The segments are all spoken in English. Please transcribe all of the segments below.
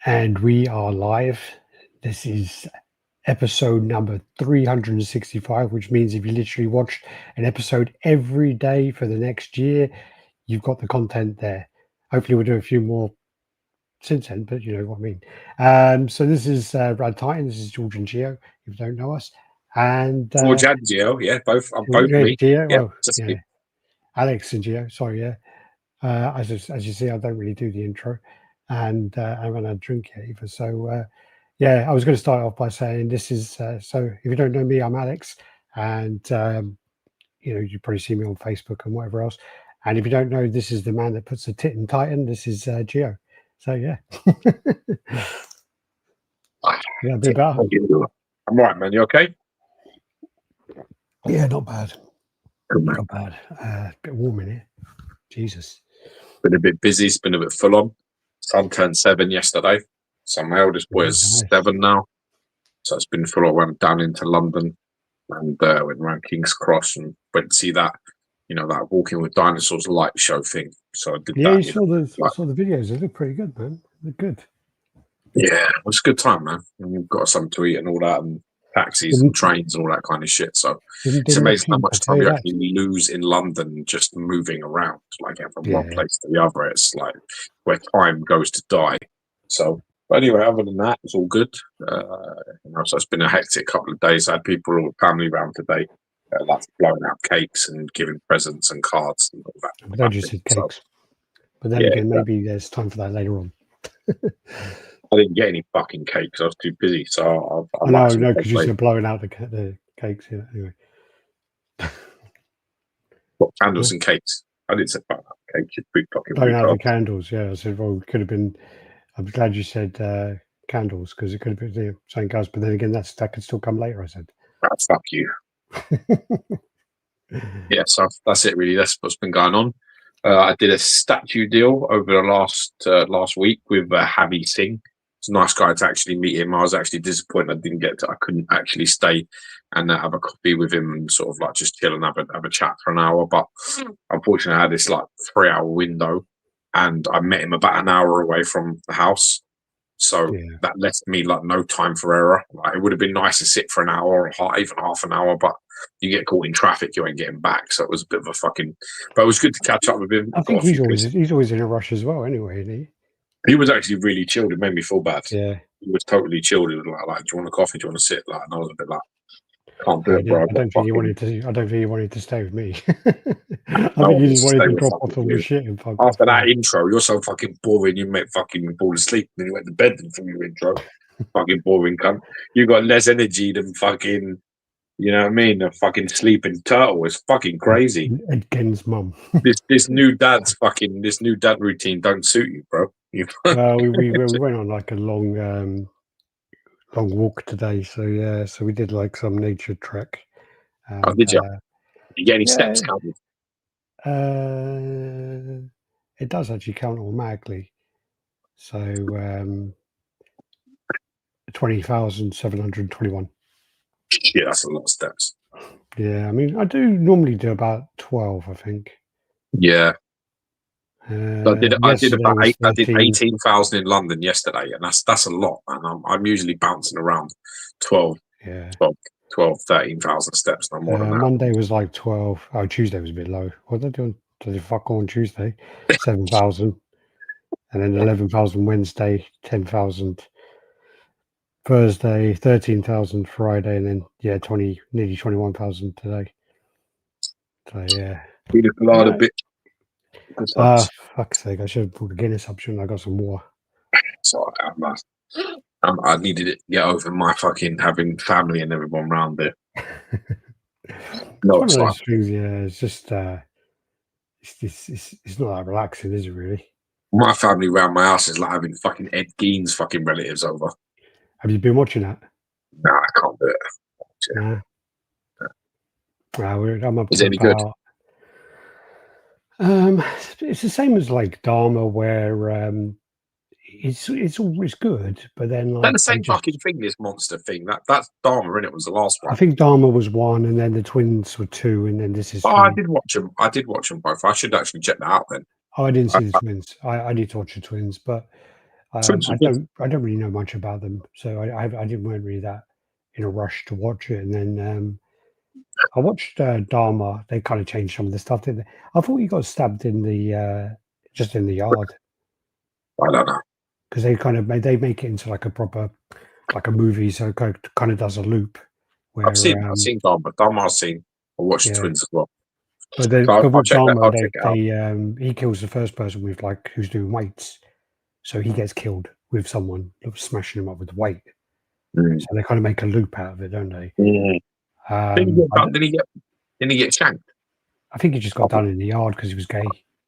And we are live. This is episode number 365, which means if you literally watched an episode every day for the next year, you've got the content there. Hopefully we'll do a few more since then, but you know what I mean. So this is RaddTitan. This is George and Geo, if you don't know us. And George and Geo, yeah, both me. Geo, Yeah, oh, yeah. Alex and Geo, sorry, yeah. As you see, I don't really do the intro, and I haven't had a drink yet either. So, yeah, I was going to start off by saying this is so. If you don't know me, I'm Alex, and you know you probably see me on Facebook and whatever else. And if you don't know, this is the man that puts the tit in Titan. This is Geo. So yeah, yeah, a bit better. I'm right, man. You okay? Yeah, not bad. Good, man. Not bad. A bit warm in here. Jesus. Been a bit busy. It's been a bit full on. Son turned 7 yesterday, so my eldest boy is 7 now. So it's been full on. Went down into London and went around King's Cross and went to see that, you know, that Walking with Dinosaurs light show thing. So I did that. Yeah, you saw the videos. They look pretty good, man. They're good. Yeah, it was a good time, man. And we've got something to eat and all that, and taxis and trains and all that kind of shit. So it's amazing how much time you actually lose in London just moving around, like from one place to the other. It's like where time goes to die. So, but anyway, other than that, it's all good. You know, so it's been a hectic couple of days. I had people, all family around today, like blowing out cakes and giving presents and cards and all that. I'm glad you said cakes, but then again, maybe there's time for that later on. I didn't get any fucking cakes. I was too busy. So no, because you said blowing out the cakes. Yeah, anyway. What, candles and cakes? I didn't say blowing out cakes. Blowing out the candles. Yeah, I said, well, it could have been. I'm glad you said candles because it could have been saying candles, but then again, that could still come later. I said. Fuck you. Yeah, so that's it. Really, that's what's been going on. I did a statue deal over the last week with Habby Singh. It's a nice guy to actually meet him. I was actually disappointed I couldn't actually stay and have a coffee with him and sort of like just chill and have a chat for an hour. But unfortunately, I had this like 3-hour window, and I met him about an hour away from the house. So that left me like no time for error. Like, it would have been nice to sit for an hour or even half an hour, but you get caught in traffic, you ain't getting back. So it was a bit of a fucking. But it was good to catch up with him. I think he's always in a rush as well. Anyway, isn't he? He was actually really chilled. It made me feel bad. Yeah, he was totally chilled. He was like, "Do you want a coffee? Do you want to sit?" Like, and I was a bit like, "Can't do it, bro." I don't think he wanted to stay with me. I think he just wanted to drop off all the shit and after that intro. You're so fucking boring. You make fucking fall asleep, and then you went to bed from your intro. Fucking boring cunt. You got less energy than fucking. You know what I mean? A fucking sleeping turtle is fucking crazy. Ed Ken's mum. this new dad routine don't suit you, bro. we went on like a long walk today, so we did like some nature trek. Did you? Did you get any steps counted? It does actually count automatically. So 20,721. Yeah, that's a lot of steps. Yeah, I mean, I do normally do about 12, I think. Yeah. I did 18,000 in London yesterday, and that's a lot, man. I'm usually bouncing around 13,000 steps. No more than that. Monday was like 12. Oh, Tuesday was a bit low. What did I do? Did I fuck on Tuesday? 7,000, and then 11,000 Wednesday, 10,000 Thursday, 13,000 Friday, and then nearly 21,000 today. So yeah, we did a lot of bit. Fuck's sake! I should have pulled a Guinness up. Shouldn't I? Got some more. So I needed to get over my fucking having family and everyone around there. No, it's one of those things. Yeah, it's just it's not that relaxing, is it? Really? My family around my house is like having fucking Ed Gein's fucking relatives over. Have you been watching that? No, I can't do it. I'm up is it any good? It's the same as like Dharma, where it's always good, but then like the same fucking thing. This monster thing that's Dharma, and it was the last one. I think Dharma was 1, and then the twins were 2, and then this is. Oh, 3. I did watch them both. I should actually check that out then. Oh, I didn't see the twins. I need to watch the twins, but I don't really know much about them, so I weren't really that in a rush to watch it. And then I watched Dharma. They kind of changed some of the stuff, didn't they? I thought he got stabbed in the just in the yard. I don't know, because they make it into like a proper like a movie, so it kind of does a loop. Where I've seen Dharma. I watched Twins as well. But I'll with check that. Dharma, I'll check it out. he kills the first person with like who's doing weights, so he gets killed with someone smashing him up with the weight. So they kind of make a loop out of it, don't they? Didn't he get shanked? I think he just got done in the yard because he was gay,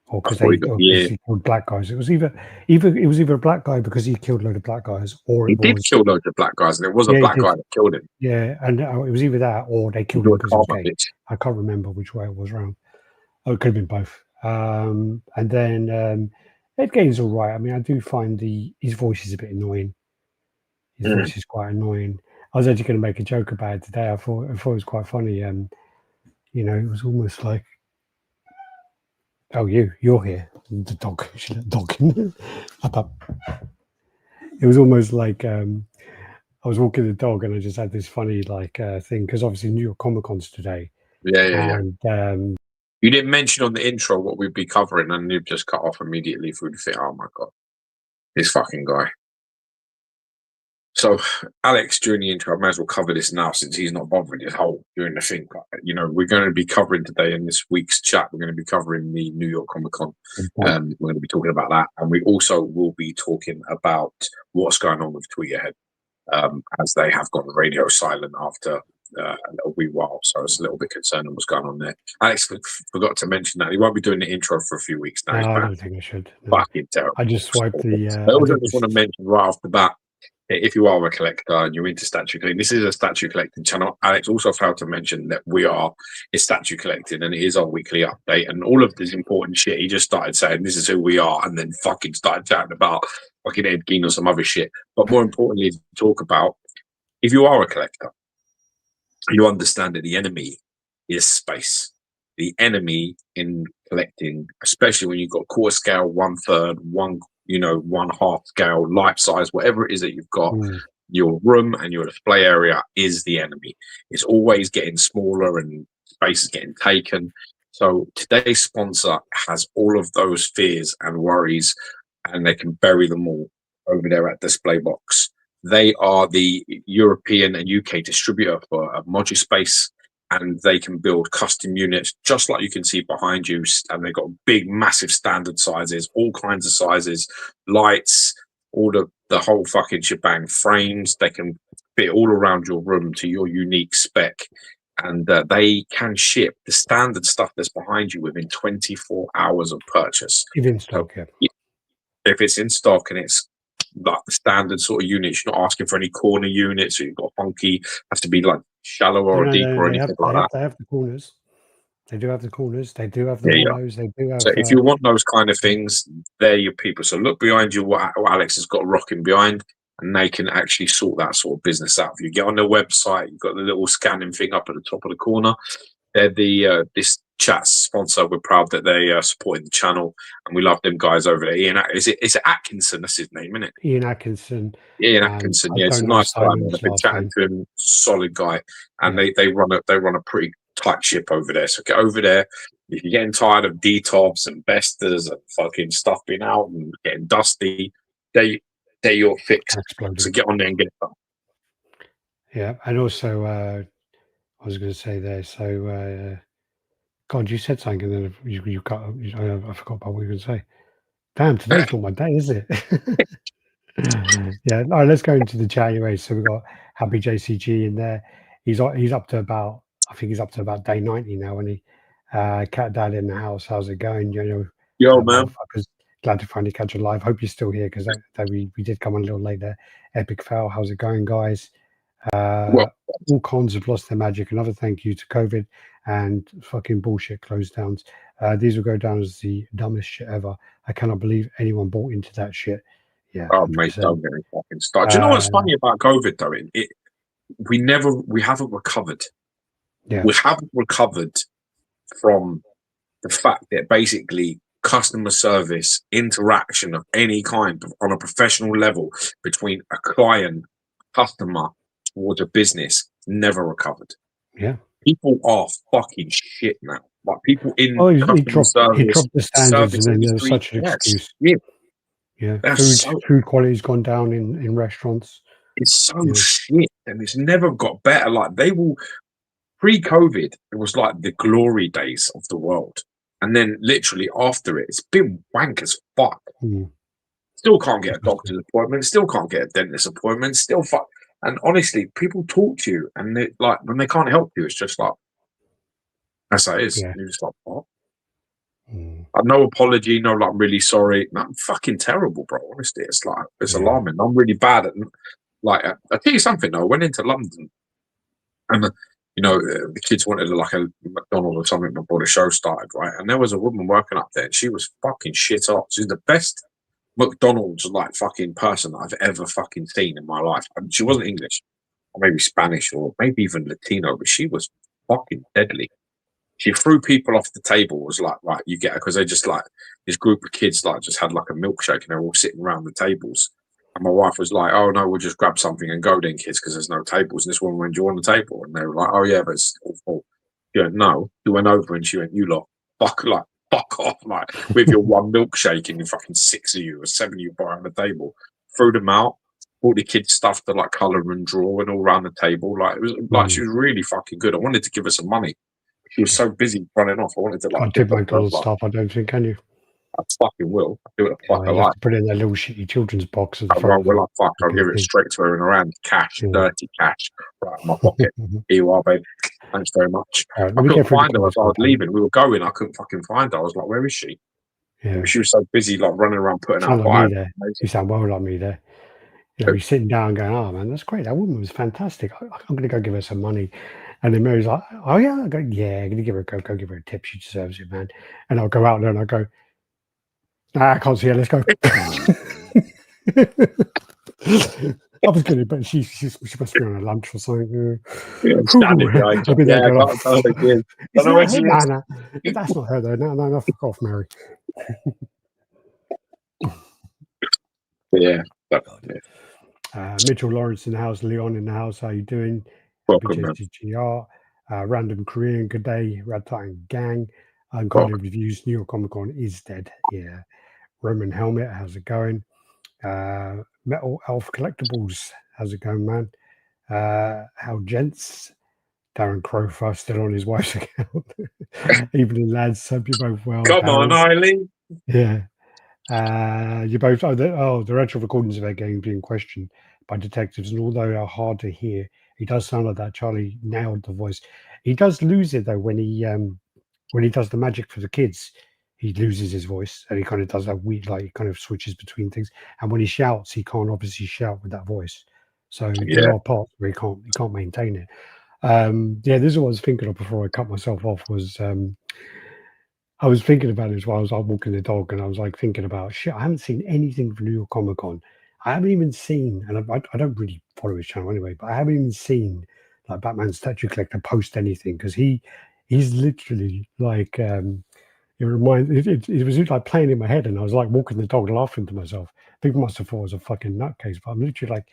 or because he killed black guys. It was either a black guy because he killed a load of black guys, or he did kill loads of black guys, and it was a black guy that killed him. Yeah, and it was either that or they killed him because he was gay. I can't remember which way it was round. Oh, it could have been both. And then Ed Gein's all right. I mean, I do find his voice is a bit annoying. His voice is quite annoying. I was actually going to make a joke about it today. I thought it was quite funny. You know, it was almost like, oh, you're here. The dog, dog. It was almost like I was walking the dog and I just had this funny thing because obviously New York Comic Con's today. Yeah. You didn't mention on the intro what we'd be covering, and you've just cut off immediately through the thing. Oh my god, this fucking guy. So, Alex, during the intro, I might as well cover this now since he's not bothering his whole during the thing. You know, we're going to be covering today in this week's chat. We're going to be covering the New York Comic Con. We're going to be talking about that, and we also will be talking about what's going on with Tweeterhead, as they have gone radio silent after a little wee while, so it's a little bit concerning what's going on there. Alex forgot to mention that he won't be doing the intro for a few weeks now. No, I don't think I should. No. Fucking terrible. I just swiped the. I also just want to mention right off the bat, if you are a collector and you're into statue collecting, this is a statue collecting channel. Alex also failed to mention that we are a statue collecting, and it is our weekly update. And all of this important shit, he just started saying this is who we are, and then fucking started chatting about fucking Ed Gein or some other shit. But more importantly, to talk about, if you are a collector, you understand that the enemy is space. The enemy in collecting, especially when you've got quarter scale, 1/3, 1/2 scale, life size, whatever it is that you've got, your room and your display area is the enemy. It's always getting smaller and space is getting taken. So today's sponsor has all of those fears and worries, and they can bury them all over there at Display Box. They are the European and UK distributor for Moduspace, and they can build custom units just like you can see behind you. And they've got big, massive standard sizes, all kinds of sizes, lights, all the whole fucking shebang, frames. They can fit all around your room to your unique spec. And they can ship the standard stuff that's behind you within 24 hours of purchase. If in stock, If it's in stock and it's like the standard sort of units, you're not asking for any corner units, so you've got funky, has to be like shallower or deeper or anything like that. They have the corners. They do have the corners. They do have the windows. They do have. So if you want those kind of things, they're your people. So look behind you, what Alex has got rocking behind, and they can actually sort that sort of business out. If you get on their website, you've got the little scanning thing up at the top of the corner. They're the this chat's sponsor. We're proud that they supported the channel, and we love them guys over there. Ian, is it Atkinson? That's his name, isn't it? Ian Atkinson. Ian Atkinson. Yeah, it's a nice guy. I've been chatting to him. Solid guy, and they run a pretty tight ship over there. So get over there. If you're getting tired of DTOFs and Bestas and fucking stuff being out and getting dusty, they're your fix. So get on there and get it done. Yeah, and also I was going to say there. So, God, you said something, and then you cut. I forgot about what you were going to say. Damn, today's not my day, is it? Yeah. All right, let's go into the chat anyway. So we've got Happy JCG in there. He's up to about. I think he's up to about day 90 now, and he Cat Dad in the house. How's it going? You know, yo man. Glad to finally catch you live. Hope you're still here because we did come on a little late there. Epic fail. How's it going, guys? All cons have lost their magic. Another thank you to COVID and fucking bullshit close downs. These will go down as the dumbest shit ever. I cannot believe anyone bought into that shit. Yeah. Oh, mate, don't get me fucking started. Do you know what's funny about COVID though? We haven't recovered. Yeah. We haven't recovered from the fact that basically customer service interaction of any kind on a professional level between a client, customer towards a business never recovered. Yeah. People are fucking shit now. Like people in Oh, he customer dropped service, the standards, service and then there was industry, such an yes, excuse. yeah, Yeah, they're food quality's gone down in restaurants. it's so Yeah. shit, and it's never got better. Like they will pre-COVID, it was like the glory days of the world, and then literally after it, it's been wank as fuck. Mm. Still can't get a doctor's appointment. Still can't get a dentist appointment. Still fuck. And honestly, people talk to you, and they, like when they can't help you, it's just like that's how it is. Yeah. You're just like, what? Mm. No apology, no, like, really sorry. No, I'm fucking terrible, bro. Honestly, it's like, it's alarming. I'm really bad at, like, I'll tell you something though. I went into London and, the kids wanted like a McDonald's or something before the show started, right? And there was a woman working up there and she was fucking shit hot. She's the best McDonald's, like, fucking person that I've ever fucking seen in my life. And she wasn't English or maybe Spanish or maybe even Latino, but she was fucking deadly. She threw people off the table. Was like, right, you get it, because they just like this group of kids like just had like a milkshake and they're all sitting around the tables. And my wife was like, "Oh no, we'll just grab something and go then, kids, because there's no tables." And this woman went, "Do you want a table?" And they were like, "Oh yeah, but it's awful." She went, "No." She went over and she went, "You lot, fuck off, like with your one milkshake and your fucking 6 of you or 7 of you behind the table." Threw them out. All the kids stuff to like colour and draw and all around the table. Like it was like she was really fucking good. I wanted to give her some money. She was so busy running off. I wanted to like Can't tip McDonald's stuff, I don't think, can you? I fucking will. I'll do it a fuck I You like. have to put it in that little shitty children's box at the I front. will. I'll give it straight to her in her hand. Cash, dirty cash, right in my pocket. Here you are, babe. Thanks very much. Right, I couldn't find her as I was leaving. We were going. I couldn't fucking find her. I was like, where is she? Yeah. She was so busy, like running around putting out fires. fires. You sound well like me there. You're sitting down going, "Oh man, that's great. That woman was fantastic. I'm going to go give her some money." And then Mary's like, "Oh yeah." I go, "Yeah, I'm going to give her go give her a tip. She deserves it, man." And I'll go out there and I go, "Nah, I can't see her. Let's go." I was going to, but she must be on a lunch or something. Standing behind you. Yeah, I can't tell her again. I know where she is. No, that's not her though. No, fuck off, Mary. Yeah. Mitchell Lawrence in the house, Leon in the house. How you doing? Welcome, man. JGR, Random Korean, good day. RaddTitan gang. Unkind reviews. New York Comic Con is dead. Yeah. Roman Helmet, how's it going? Metal Elf Collectibles, how's it going, man? How gents? Darren Crofer still on his wife's account. Evening, lads. Hope you're both well. Come on, Eileen. Yeah. You both. The actual recordings of their game being questioned by detectives, and although they are hard to hear, he does sound like that. Charlie nailed the voice. He does lose it though when he does the magic for the kids. He loses his voice, and he kind of does that weird, like he kind of switches between things. And when he shouts, he can't obviously shout with that voice. So there are parts where he can't maintain it. This is what I was thinking of before I cut myself off. I was thinking about it as well. I was like walking the dog, and I was like thinking about shit. I haven't seen anything from New York Comic Con. I haven't even seen, and I don't really follow his channel anyway, but I haven't even seen like Batman Statue Collector post anything, because he's literally like it was like playing in my head, and I was like walking the dog, laughing to myself. People must have thought I was a fucking nutcase, but I'm literally like,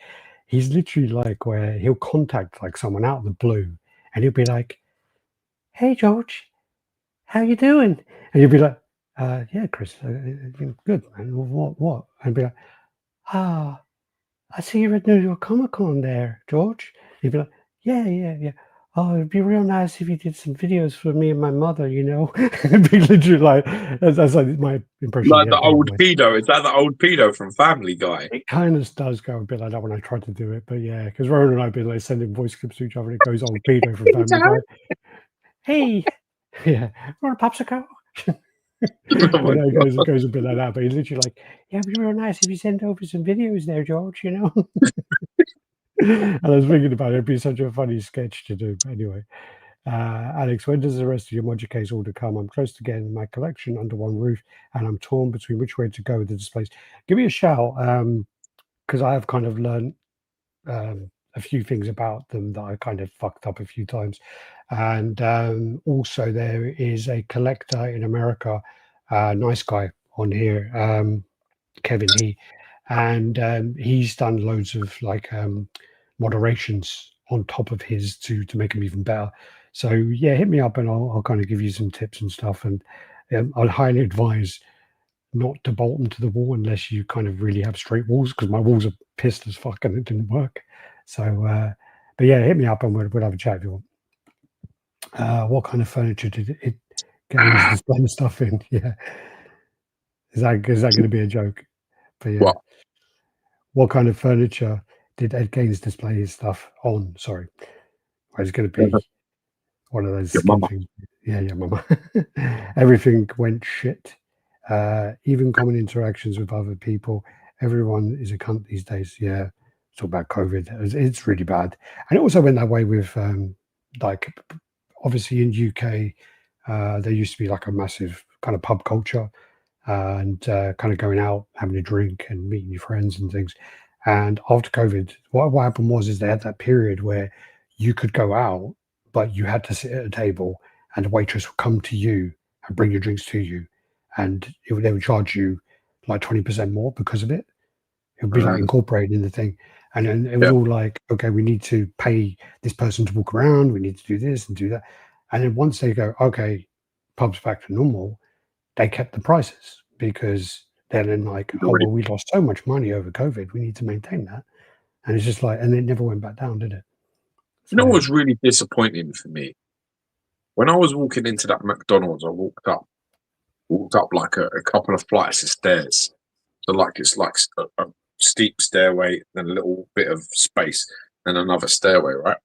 he's literally like where he'll contact like someone out of the blue, and he'll be like, "Hey George, how you doing?" And you'll be like, "Yeah, Chris, good, man. What?" And be like, "Ah, I see you're at New York Comic Con there, George." He'd be like, "Yeah. Oh, it'd be real nice if you did some videos for me and my mother, you know." It'd be literally like, that's like my impression. Like the old pedo. Is that the old pedo from Family Guy? It kind of does go a bit like that when I try to do it, but yeah, because Rowan and I have been like sending voice clips to each other, and it goes old pedo from Family Guy. Hey, yeah, want a popsicle? It goes a bit like that, but he's literally like, "Yeah, it'd be real nice if you send over some videos there, George, you know." And I was thinking about it, it'd be such a funny sketch to do. But anyway, Alex, when does the rest of your Modular Case order come? I'm close to getting my collection under one roof, and I'm torn between which way to go with the displays. Give me a shout, because I have kind of learned a few things about them that I kind of fucked up a few times. And also there is a collector in America nice guy on here, Kevin and he's done loads of like moderations on top of his to make them even better. So yeah, hit me up and I'll kind of give you some tips and stuff. And I'd highly advise not to bolt them to the wall unless you kind of really have straight walls, because my walls are pissed as fuck and it didn't work. So, but yeah, hit me up and we'll have a chat if you want. What kind of furniture did it gains displaying stuff in? Yeah, is that going to be a joke? But yeah, what kind of furniture did Ed Gaines display his stuff on? Sorry, or is it going to be one of those skin things? Yeah, mama. Everything went shit. Even common interactions with other people. Everyone is a cunt these days. Yeah, talk about COVID. It's really bad, and it also went that way with like obviously in UK, there used to be like a massive kind of pub culture and kind of going out, having a drink and meeting your friends and things. And after COVID, what happened was they had that period where you could go out, but you had to sit at a table and the waitress would come to you and bring your drinks to you. And they would charge you like 20% more because of it. It would be like incorporated in the thing. And then it was all like, okay, we need to pay this person to walk around. We need to do this and do that. And then once they go, okay, pub's back to normal, they kept the prices because they're then like, oh, well, we lost so much money over COVID. We need to maintain that. And it's just like, and it never went back down, did it? So, you know what's really disappointing for me? When I was walking into that McDonald's, I walked up like a couple of flights of stairs. So like it's like a steep stairway, then a little bit of space, then another stairway, right?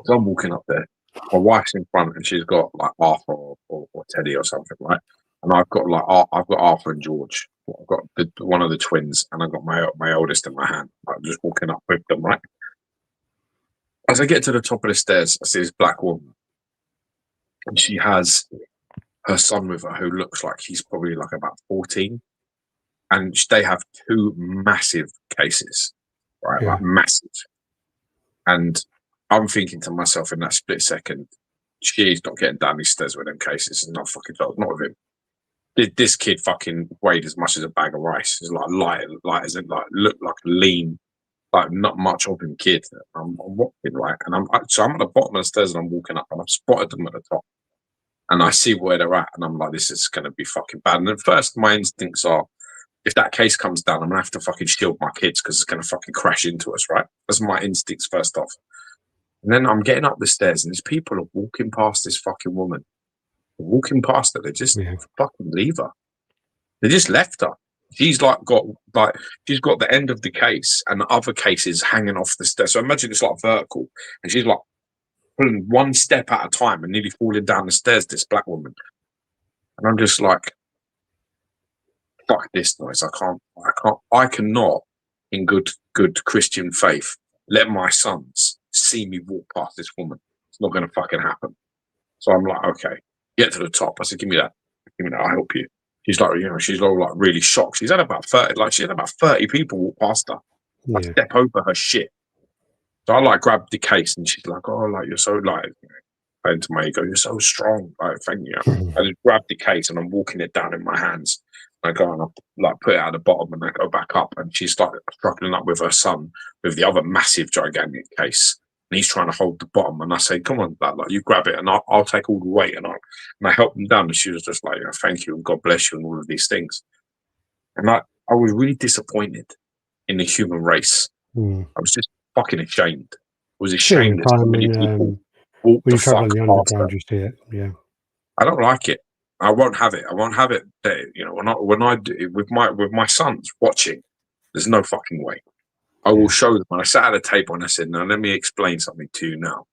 So I'm walking up there. My wife's in front, and she's got like Arthur or Teddy or something, right? And I've got Arthur and George. I've got one of the twins, and I've got my oldest in my hand. I'm just walking up with them, right? As I get to the top of the stairs, I see this black woman, and she has her son with her, who looks like he's probably like about 14, and they have two massive cases, right? Like massive. And I'm thinking to myself in that split second, she's not getting down these stairs with them cases. It's not fucking not with him. This kid fucking weighed as much as a bag of rice. He's like light as in like looked like a lean, like not much of him kid. I'm walking right, and I'm at the bottom of the stairs and I'm walking up, and I've spotted them at the top, and I see where they're at, and I'm like, this is going to be fucking bad. And at first, my instincts are, if that case comes down, I'm gonna have to fucking shield my kids because it's gonna fucking crash into us, right? That's my instincts first off. And then I'm getting up the stairs, and these people are walking past this fucking woman. They're walking past her, they just fucking leave her. They just left her. She's got the end of the case, and the other cases hanging off the stairs. So imagine it's like vertical, and she's like pulling one step at a time and nearly falling down the stairs. This black woman, and I'm just like, fuck this noise. I cannot, in good Christian faith, let my sons see me walk past this woman. It's not going to fucking happen. So I'm like, okay, get to the top. I said, give me that. I'll help you. She's like, she's all like really shocked. She had about 30 people walk past her. I step over her shit. So I like grabbed the case, and she's like, oh, like you're so like, into my ego, you're so strong. Like, thank you. I just grabbed the case and I'm walking it down in my hands. I go and I like put it at the bottom, and I go back up, and she's like struggling up with her son with the other massive gigantic case, and he's trying to hold the bottom. And I say, come on, Dad, like you grab it, and I'll take all the weight, and I help them down. And she was just like, thank you and God bless you and all of these things. And I was really disappointed in the human race. I was just fucking ashamed. I was ashamed that so many people walk the fuck past her. You see it, yeah. I don't like it. I won't have it. I won't have it there. When I do it with my sons watching, there's no fucking way. I will show them. When I sat at a table and I said, now let me explain something to you now.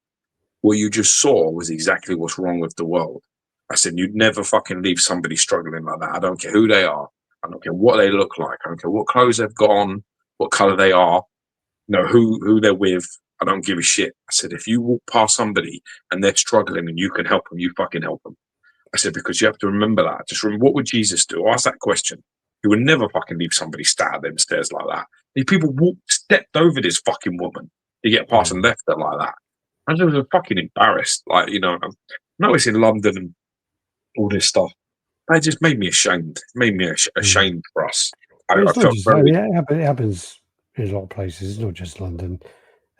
What you just saw was exactly what's wrong with the world. I said, you'd never fucking leave somebody struggling like that. I don't care who they are. I don't care what they look like. I don't care what clothes they've got on, what color they are, who they're with. I don't give a shit. I said, if you walk past somebody and they're struggling and you can help them, you fucking help them. I said, because you have to remember that. Just remember, what would Jesus do? Ask that question. He would never fucking leave somebody sat at them stairs like that. These people stepped over this fucking woman to get past and left her like that. I was fucking embarrassed. Like, I know it's in London and all this stuff. It just made me ashamed. It made me ashamed for us. I It's not felt just. I very. mean, it happens in a lot of places. It's not just London.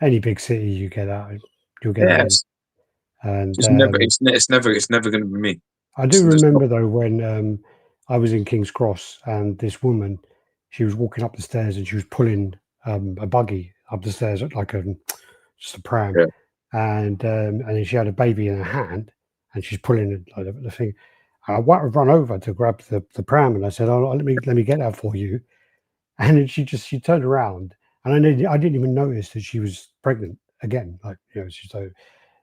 Any big city, you get that. You'll get that. Yes, And it's never. It's never going to be me. I do It's just not. remember though when I was in King's Cross and this woman, she was walking up the stairs and she was pulling a buggy up the stairs like just a pram, Yeah. and then she had a baby in her hand and she's pulling it like the thing. And I run over to grab the pram and I said, "Oh, let me get that for you." And then she turned around and I didn't even notice that she was pregnant again. Like she's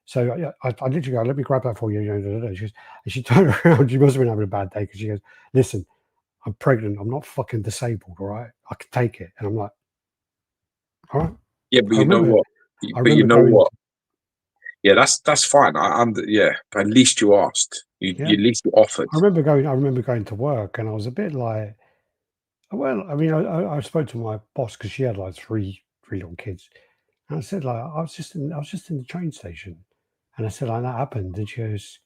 so I literally go, "Let me grab that for you." She goes, and she turned around. She must have been having a bad day because she goes, "Listen, I'm pregnant. I'm not fucking disabled. All right, I can take it." And I'm like, "All right." Yeah, but I you know remember, what? I But you remember know going. what? Yeah, that's fine. Yeah, but at least you asked. Yeah, At least you offered. I remember going. I remember going to work, and I was a bit like, well, I mean, I spoke to my boss because she had like three little kids, and I said like, I was just in the train station, and I said like that happened, and she goes,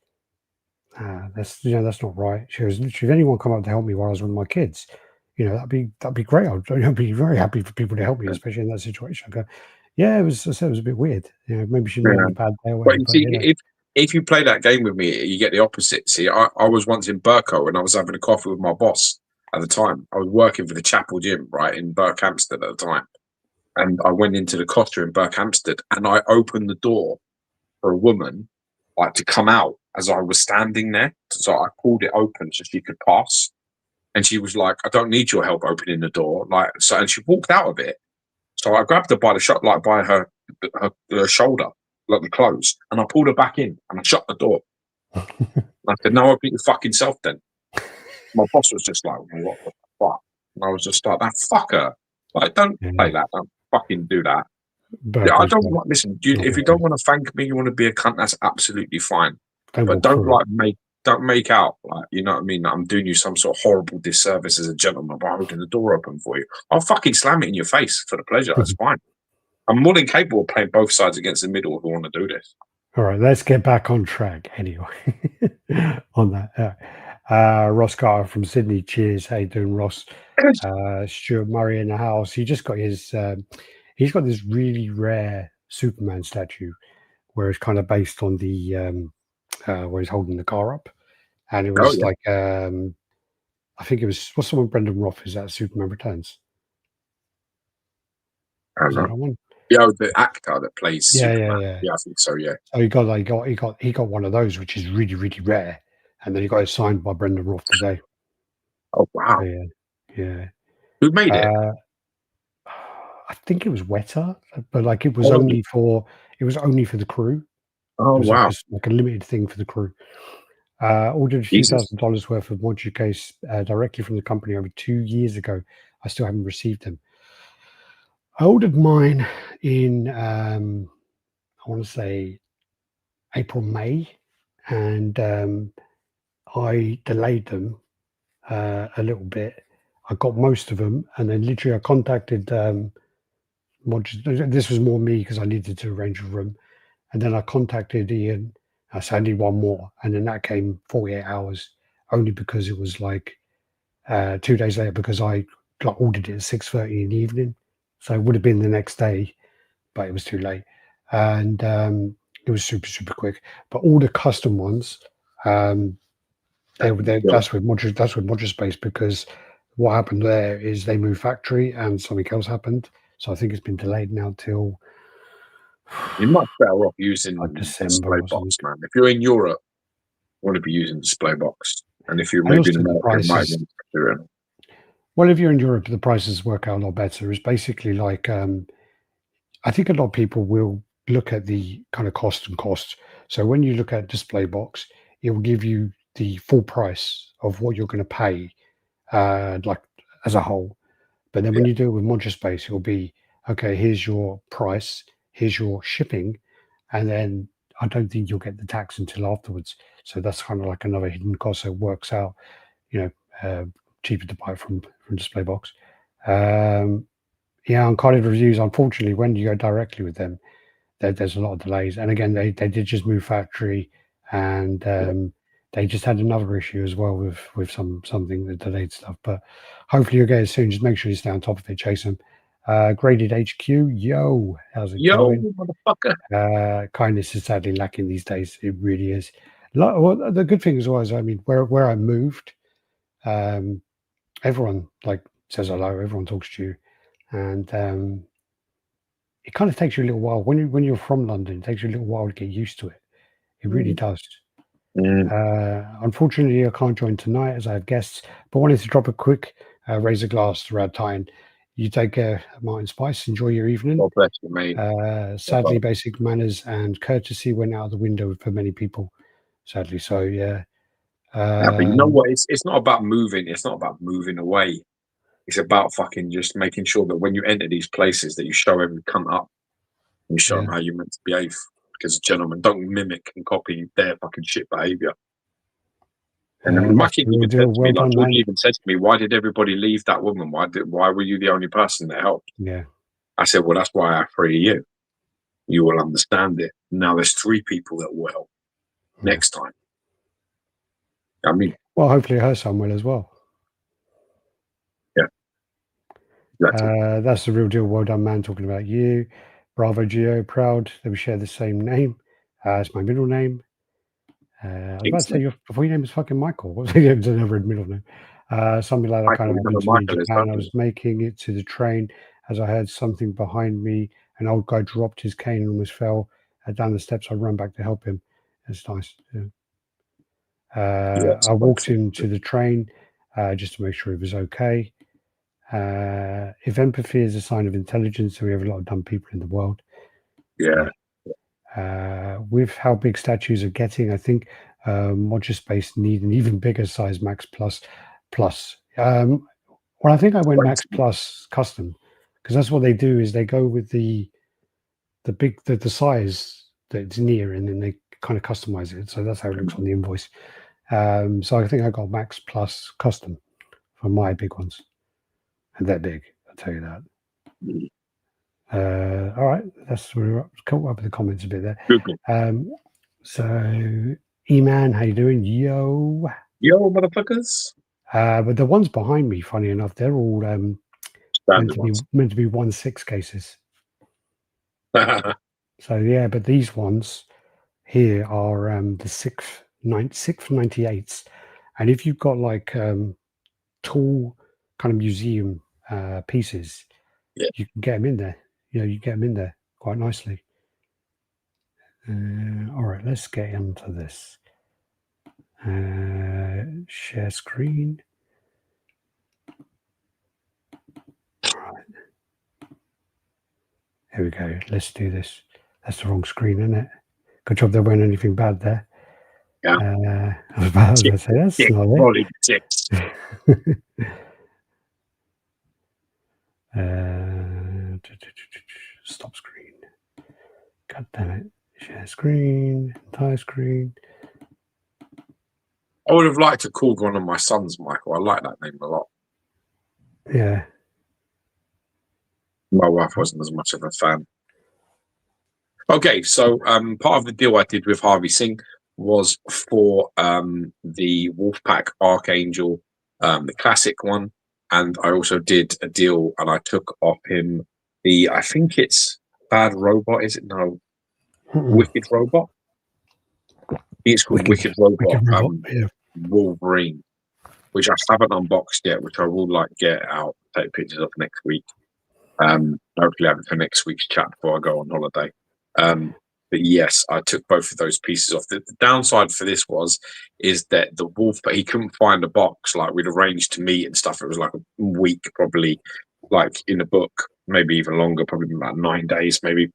that's that's not right. She goes, literally, if anyone come up to help me while I was with my kids, that'd be great. I'd be very happy for people to help me, especially in that situation. I go, yeah, it was. I said it was a bit weird. Maybe she may have Yeah. had a bad day or But whatever. you But see, if you play that game with me, you get the opposite. See, I was once in Burko and I was having a coffee with my boss at the time. I was working for the Chapel Gym, right, in Berkhamsted at the time. And I went into the Costa in Berkhamsted and I opened the door for a woman, like, to come out as I was standing there. So I pulled it open so she could pass. And she was like, "I don't need your help opening the door." Like, so, and she walked out of it. So I grabbed her by the shot, like by her shoulder, like the clothes, and I pulled her back in and I shut the door. And I said, "No, open it your fucking self then." My boss was just like, "What the fuck?" And I was just like, "That fucker. Like, don't play that. Don't fucking do that." Yeah, I Burko's don't want. Listen, not if you don't want to thank me, you want to be a cunt. That's absolutely fine. don't But walk don't through it. don't make out like, you know what I mean, that I'm doing you some sort of horrible disservice as a gentleman by holding the door open for you. I'll fucking slam it in your face for the pleasure. That's fine. I'm more than capable of playing both sides against the middle if we want to do this. All right, let's get back on track anyway. On that, Ross Carter from Sydney. Cheers. How you doing, Ross? Stuart Murray in the house. He just got his. He's got this really rare Superman statue, where it's kind of based on the where he's holding the car up, and it Oh was yeah, like I think it was what's the one Brendan Roth is that Superman Returns? I don't Is that know. the one? Yeah, the actor that plays Yeah, Superman. yeah, yeah. Yeah, I think so. Yeah. So he got one of those, which is really really rare, and then he got it signed by Brendan Roth today. Oh So wow. yeah. Who made it? I think it was Weta, but like it was Oh, only for the crew. oh It was wow. like a limited thing for the crew. Ordered a few Jesus. $1,000 worth of module case directly from the company over 2 years ago. I still haven't received them. I ordered mine in I want to say April, May, and I delayed them a little bit. I got most of them, and then literally I contacted this was more me because I needed to arrange a room. And then I contacted Ian. I said I need one more, and then that came 48 hours, only because it was like 2 days later because I ordered it at 6:30 in the evening, so it would have been the next day, but it was too late, and it was super quick. But all the custom ones, that's with Module Space because what happened there is they moved factory and something else happened, so I think it's been delayed now till You're much better off using December display or something. box, man. If you're in Europe, you want to be using display box. And if you're And maybe in also the America, it might prices. be different. Well, if you're in Europe, the prices work out a lot better. It's basically like I think a lot of people will look at the kind of cost and costs. So when you look at display box, it will give you the full price of what you're going to pay, like as a whole. But then Yeah. when you do it with Module Space, it'll be okay. Here's your price. Here's your shipping, and then I don't think you'll get the tax until afterwards. So that's kind of like another hidden cost. So it works out, you know, cheaper to buy from display box. Yeah, on Cardiff Reviews, unfortunately, when you go directly with them, there's a lot of delays. And again, they did just move factory, and they just had another issue as well with something that delayed stuff. But hopefully you'll get it soon. Just make sure you stay on top of it, Jason. Graded HQ, yo, how's it going? Motherfucker. Kindness is sadly lacking these days. It really is. Well, the good thing as well is, I mean, where I moved, everyone like says hello, everyone talks to you, and it kind of takes you a little while when you're from London. It takes you a little while to get used to it. It really does. Unfortunately, I can't join tonight as I have guests, but wanted to drop a quick raise a glass to RaddTitan. You take care, Martin Spice. Enjoy your evening. God bless you, mate. Sadly, basic manners and courtesy went out of the window for many people. Sadly, so yeah. But you know what? It's not about moving. It's not about moving away. It's about fucking just making sure that when you enter these places, that you show every cunt up and you show them how you're meant to behave. Because gentlemen, don't mimic and copy their fucking shit behavior. And then my kid even said to me, like George even said to me, "Why did everybody leave that woman? Why were you the only person that helped?" Yeah. I said, "Well, that's why I free you. You will understand it. Now there's 3 people that will help next time." I mean, well, hopefully her son will as well. Yeah. Exactly. That's the real deal. Well done, man. Talking about you. Bravo, Geo. Proud that we share the same name. It's my middle name. I was about to say your name is fucking Michael. What's the never middle name? Something like that kind of happened to me in Japan. I was making it to the train as I heard something behind me. An old guy dropped his cane and almost fell down the steps. I ran back to help him. It's nice. Yeah. I walked him to the train just to make sure he was okay. If empathy is a sign of intelligence, we have a lot of dumb people in the world. Yeah. With how big statues are getting, I think module space need an even bigger size Max Plus. Well, I think I went Max Plus custom because that's what they do. Is they go with the size that's near, and then they kind of customize it. So that's how it looks on the invoice. So I think I got Max Plus custom for my big ones, and they're big. I'll tell you that. All right, that's we're come up with the comments a bit there. So E-Man, how you doing? Yo, motherfuckers. But the ones behind me, funny enough, they're all meant to be 1/6 cases. So yeah, but these ones here are the 698s, and if you've got like tall kind of museum pieces, you can get them in there. You know, you get them in there quite nicely. All right, let's get into this. Share screen. All right. Here we go. Let's do this. That's the wrong screen, isn't it? Good job there weren't anything bad there. Yeah. I was about to say that's not it. Stop screen. God damn it. Share screen. Entire screen. I would have liked to call one of my sons Michael. I like that name a lot. Yeah. My wife wasn't as much of a fan. Okay, so part of the deal I did with Harvey Singh was for the Wolfpack Archangel, the classic one, and I also did a deal and I took off him I think it's Bad Robot, is it? No, Wicked Robot. It's called Wicked Robot. Wolverine, which I haven't unboxed yet, which I will get out, take pictures of next week. Hopefully have it for next week's chat before I go on holiday. But yes, I took both of those pieces off. The downside for this is that the wolf, but he couldn't find a box. Like we'd arranged to meet and stuff. It was like a week, probably, like in the book, maybe even longer, probably about 9 days, maybe.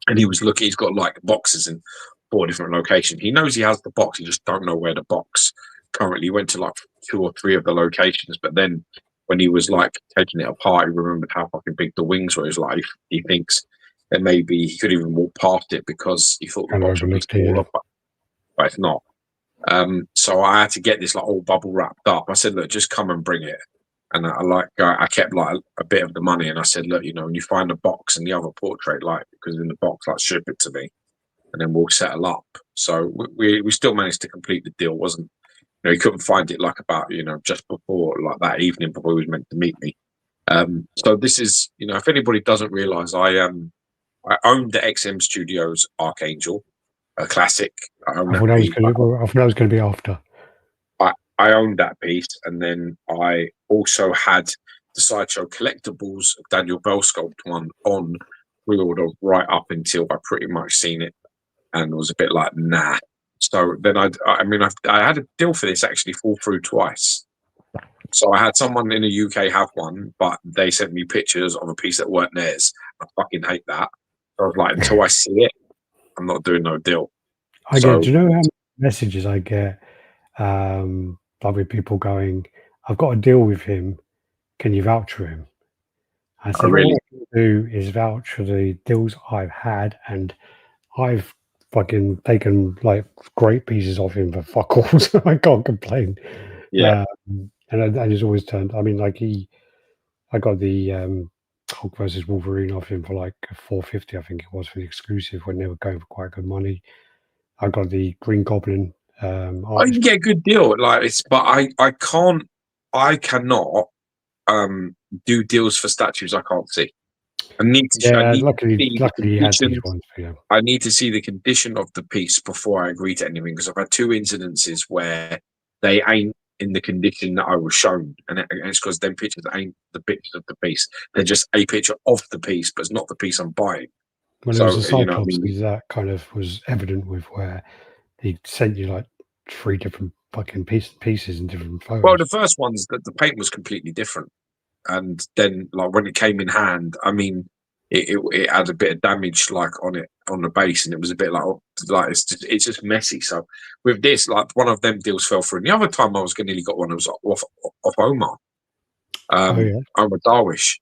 And he was looking. He's got like boxes in 4 different locations. He knows he has the box. He just don't know where the box currently went to, like 2 or 3 of the locations. But then when he was like taking it apart, he remembered how fucking big the wings were. He was like, he thinks that maybe he could even walk past it because he thought the box would be smaller, but it's not. So I had to get this like all bubble wrapped up. I said, look, just come and bring it. And I kept like a bit of the money, and I said, look, you know, when you find a box and the other portrait, like, because in the box, like, ship it to me. and then we'll settle up. So we still managed to complete the deal. Wasn't, he couldn't find it like about, just before, like that evening before he was meant to meet me. So this is, if anybody doesn't realize, I owned the XM Studios Archangel, a classic. I thought that was going to be after. I owned that piece, and then I also had the Sideshow Collectibles Daniel Bell sculpt one on pre-order right up until I pretty much seen it, and was a bit like, nah. So then I had a deal for this actually fall through twice. So I had someone in the UK have one, but they sent me pictures of a piece that weren't theirs. I fucking hate that. So I was like, until I see it, I'm not doing no deal. Do you know how many messages I get? Like with people going, I've got a deal with him, can you vouch for him? I said, all I can do is vouch for the deals I've had, and I've fucking taken like great pieces off him for fuck all, so I can't complain. Yeah. And he's always turned, I got the Hulk versus Wolverine off him for like $450, I think it was, for the exclusive, when they were going for quite good money. I got the Green Goblin. I can get a good deal, but I cannot do deals for statues I can't see. I need to. Luckily he had these ones for you. I need to see the condition of the piece before I agree to anything, because I've had two incidences where they ain't in the condition that I was shown, and it's because them pictures ain't the pictures of the piece. They're just a picture of the piece, but it's not the piece I'm buying. Well, there was a Cyclops that kind of was evident with, where he sent you like 3 different fucking pieces in different photos. Well, the first one's that the paint was completely different, and then like when it came in hand, it had a bit of damage like on the base, and it was a bit like it's just messy. So with this, like one of them deals fell through. And the other time I was nearly got one, it was off Omar. Omar Darwish.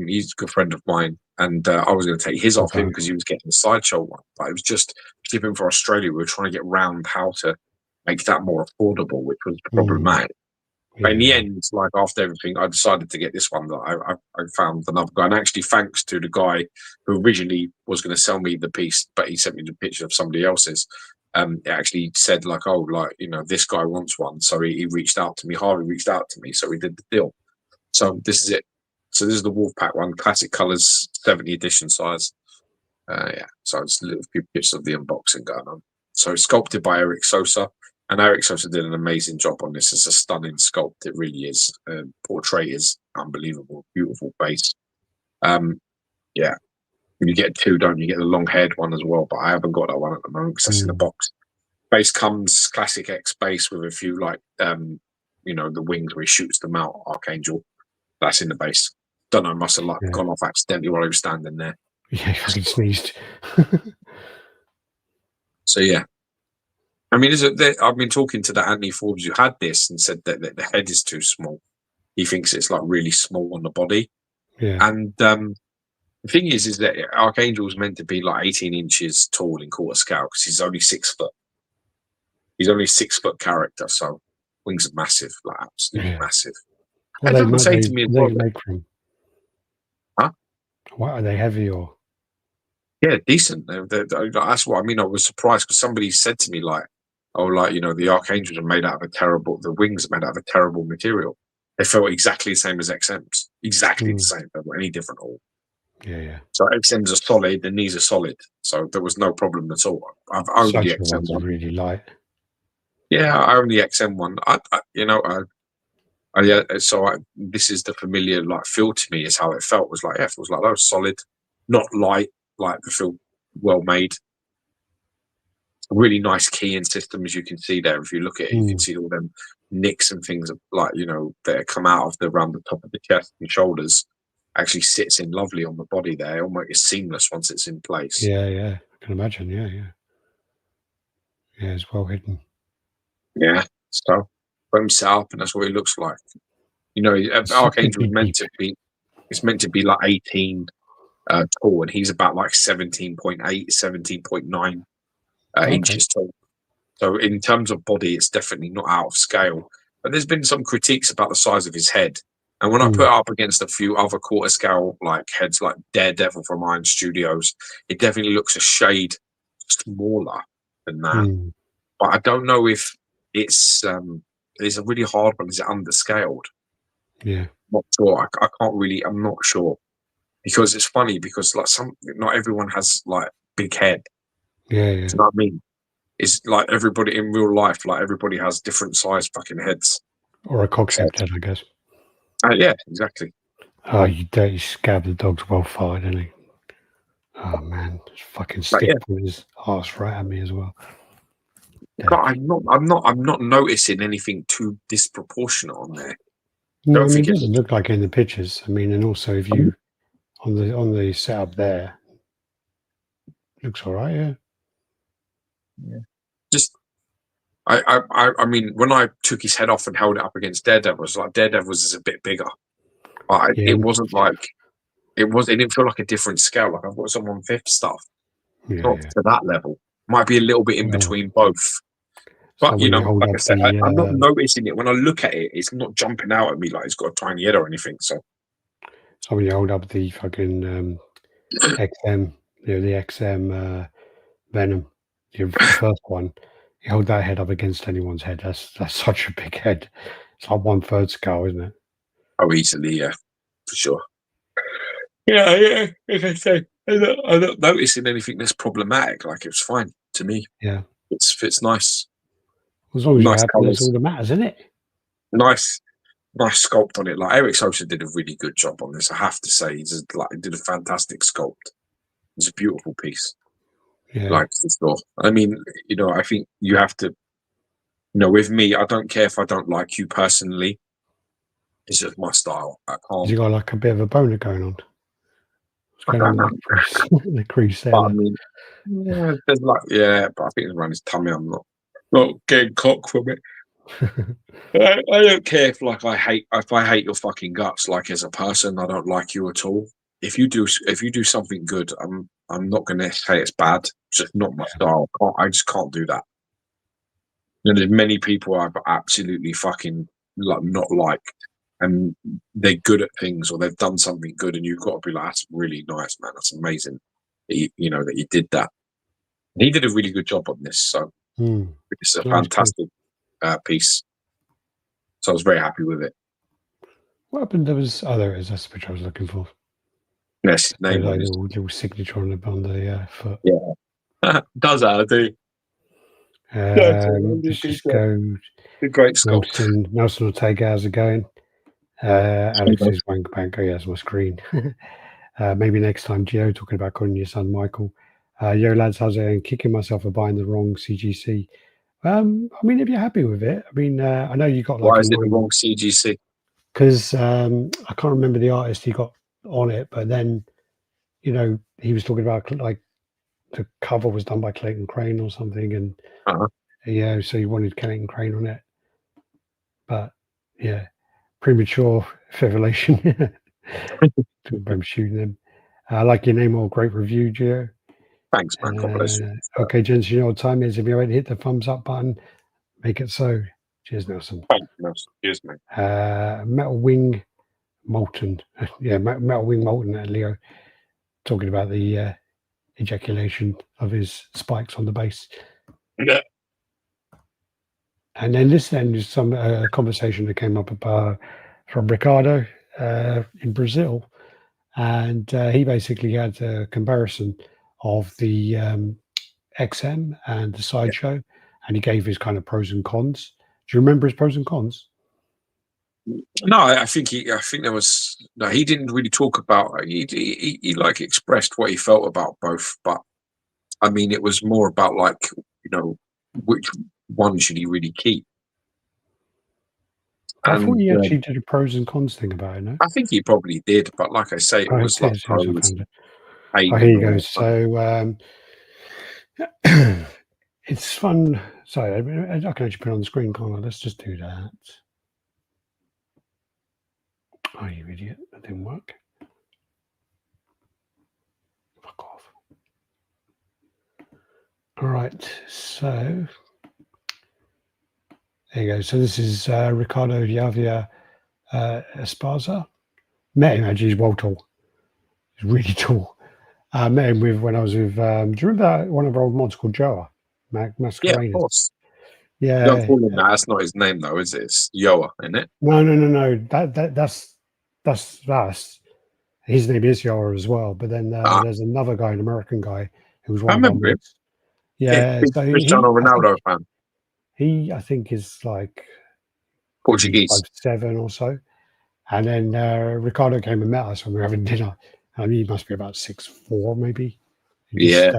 He's a good friend of mine, and I was going to take his off him because he was getting the Sideshow one, but it was just shipping for Australia. We were trying to get round how to make that more affordable, which was problematic. But in the end, like after everything, I decided to get this one. That I found another guy, and actually thanks to the guy who originally was going to sell me the piece, but he sent me the picture of somebody else's. It actually said like, oh, like this guy wants one, so he reached out to me. Harvey reached out to me, so we did the deal. So this is it. So this is the Wolfpack one, classic colors, 70 edition size. So it's a little few pictures of the unboxing going on. So sculpted by Eric Sosa. And Eric Sosa did an amazing job on this. It's a stunning sculpt. It really is. Portrait is unbelievable. Beautiful face. You get 2, don't you? Get the long-haired one as well, but I haven't got that one at the moment because that's in the box. Base comes classic X base with a few the wings where he shoots them out. Archangel. That's in the base. Don't know, must have gone off accidentally while he was standing there. Yeah, he fucking sneezed. So yeah. I've been talking to the Anthony Forbes who had this and said that the head is too small. He thinks it's like really small on the body. Yeah. And the thing is that Archangel's meant to be like 18 inches tall in quarter scale because he's only 6 foot. He's only a 6 foot character, so wings are massive, like absolutely massive. What and say to me, what do they make from? Huh? What, are they heavy or? Yeah, decent. That's what I mean. I was surprised because somebody said to me like, "Oh, the Archangels are made out of the wings are made out of a terrible material." They felt exactly the same as XMs, exactly the same. They weren't any different at all. Yeah. So XMs are solid, and these are solid. So there was no problem at all. I've owned the XM one. Really light. Yeah, I own the XM one. This is the familiar feel to me. Is how it felt. It was like, it was like that was solid, not light. Like the feel well made. A really nice keying system, as you can see there. If you look at it, you can see all them nicks and things that come out of around the top of the chest and shoulders. Actually sits in lovely on the body there. Almost is seamless once it's in place. Yeah. I can imagine. Yeah, it's well hidden. Yeah. So boom set up, and that's what it looks like. Archangel is meant to be. It's meant to be like 18. Tall, and he's about like 17.8, 17.9 inches tall. So in terms of body, it's definitely not out of scale. But there's been some critiques about the size of his head. And when I put it up against a few other quarter scale heads like Daredevil from Iron Studios, it definitely looks a shade smaller than that. But I don't know if it's a really hard one. Is it underscaled? Yeah. Not sure. I can't really. I'm not sure because it's funny because like not everyone has like big head. Yeah. Do you know what I mean? It's like everybody in real life. Like everybody has different size fucking heads. Or a cock-shaped head, I guess. Yeah, exactly. Oh, you dirty scab! The dog's well fired, isn't he? Oh man, just fucking stick from his arse right at me as well. God, I'm not noticing anything too disproportionate on there. No, I mean, it doesn't look like in the pictures. I mean, and also if you on the setup there, looks all right. Yeah. Yeah. Just I mean, when I took his head off and held it up against Daredevil's, like Daredevil's is a bit bigger. It wasn't like it didn't feel like a different scale. Like I've got some 1/5 stuff, not to that level. Might be a little bit in between both. But so like I said, I'm not noticing it when I look at it. It's not jumping out at me like it's got a tiny head or anything. So when you hold up the fucking XM, the XM Venom, the first one, you hold that head up against anyone's head. That's such a big head. It's like 1/3 scale, isn't it? Oh, easily, yeah, for sure. Yeah. Like I say, I'm not noticing anything that's problematic. Like it's fine to me. Yeah, it's nice. as long as you're happy, that's all that matters, isn't it? Nice sculpt on it. Like Eric Sosa did a really good job on this. I have to say, he did a fantastic sculpt. It's a beautiful piece. Yeah. Like for sure. I mean, I think you have to. With me, I don't care if I don't like you personally. It's just my style. I can't. You got like a bit of a boner going on. What's going on with the crease there? I mean, yeah, there's but I think it's around his tummy. I'm not getting cock from it. I don't care if I hate your fucking guts. Like as a person, I don't like you at all. If you do something good, I'm not going to say it's bad. It's just not my style. I just can't do that. There's many people I've absolutely fucking not liked, and they're good at things or they've done something good, and you've got to be like, that's really nice, man. That's amazing. That that you did that. And he did a really good job on this, so it's a fantastic piece. So I was very happy with it. What happened? That's the picture I was looking for. Yes, name like little signature on the foot. Yeah, does that, do. Let's just go. Great sculpt. Nelson Ortega, how's it going? Alex is wank bank. Oh yeah, it's my screen. Maybe next time, Geo, talking about calling your son Michael. Yo lads, how's it going? Kicking myself for buying the wrong CGC. I mean, if you're happy with it, I mean, I know you got like. Why is it the wrong CGC? Because I can't remember the artist he got on it, but then he was talking about like the cover was done by Clayton Crane or something, and so he wanted Clayton Crane on it. But yeah, premature fibrillation. I'm shooting them. I like your name. All great review, Gio. Thanks, man. God bless you. Okay, gents, you know what time it is. If you're ready to hit the thumbs up button, make it so. Cheers, Nelson. Thanks, Nelson. Cheers, mate. Metal Wing Molten. Yeah, Metal Wing Molten at Leo. Talking about the ejaculation of his spikes on the base. Yeah. And then this is some conversation that came up from Ricardo in Brazil. And he basically had a comparison of the XM and the Sideshow, and he gave his kind of pros and cons. Do you remember his pros and cons? No, I think there was no. He didn't really talk about. He like expressed what he felt about both, but I mean, it was more about like which one should he really keep. I thought he actually did a pros and cons thing about it. No? I think he probably did, but like I say, it was like pros. Oh, here you go. So it's fun. Sorry, I can actually put it on the screen, can't I? Let's just do that. Oh, you idiot. That didn't work. Fuck off. All right. So there you go. So this is Ricardo Javier Esparza. Met him actually. He's well tall. He's really tall. I met him with when I was with. Do you remember one of our old mods called Joa? Yeah, of Mascarenas. course. You don't Yeah. call him that. That's not his name, though, is it? It's Yoa, isn't it? No. That's us. His name is Yoa as well. But then there's another guy, an American guy, who was I one of our remember him. mods. Yeah. Big So Cristiano Ronaldo fan. I think is like maybe Portuguese. 5'7" or so. And then Ricardo came and met us when we were having dinner. I mean, he must be about 6'4", maybe. Yeah.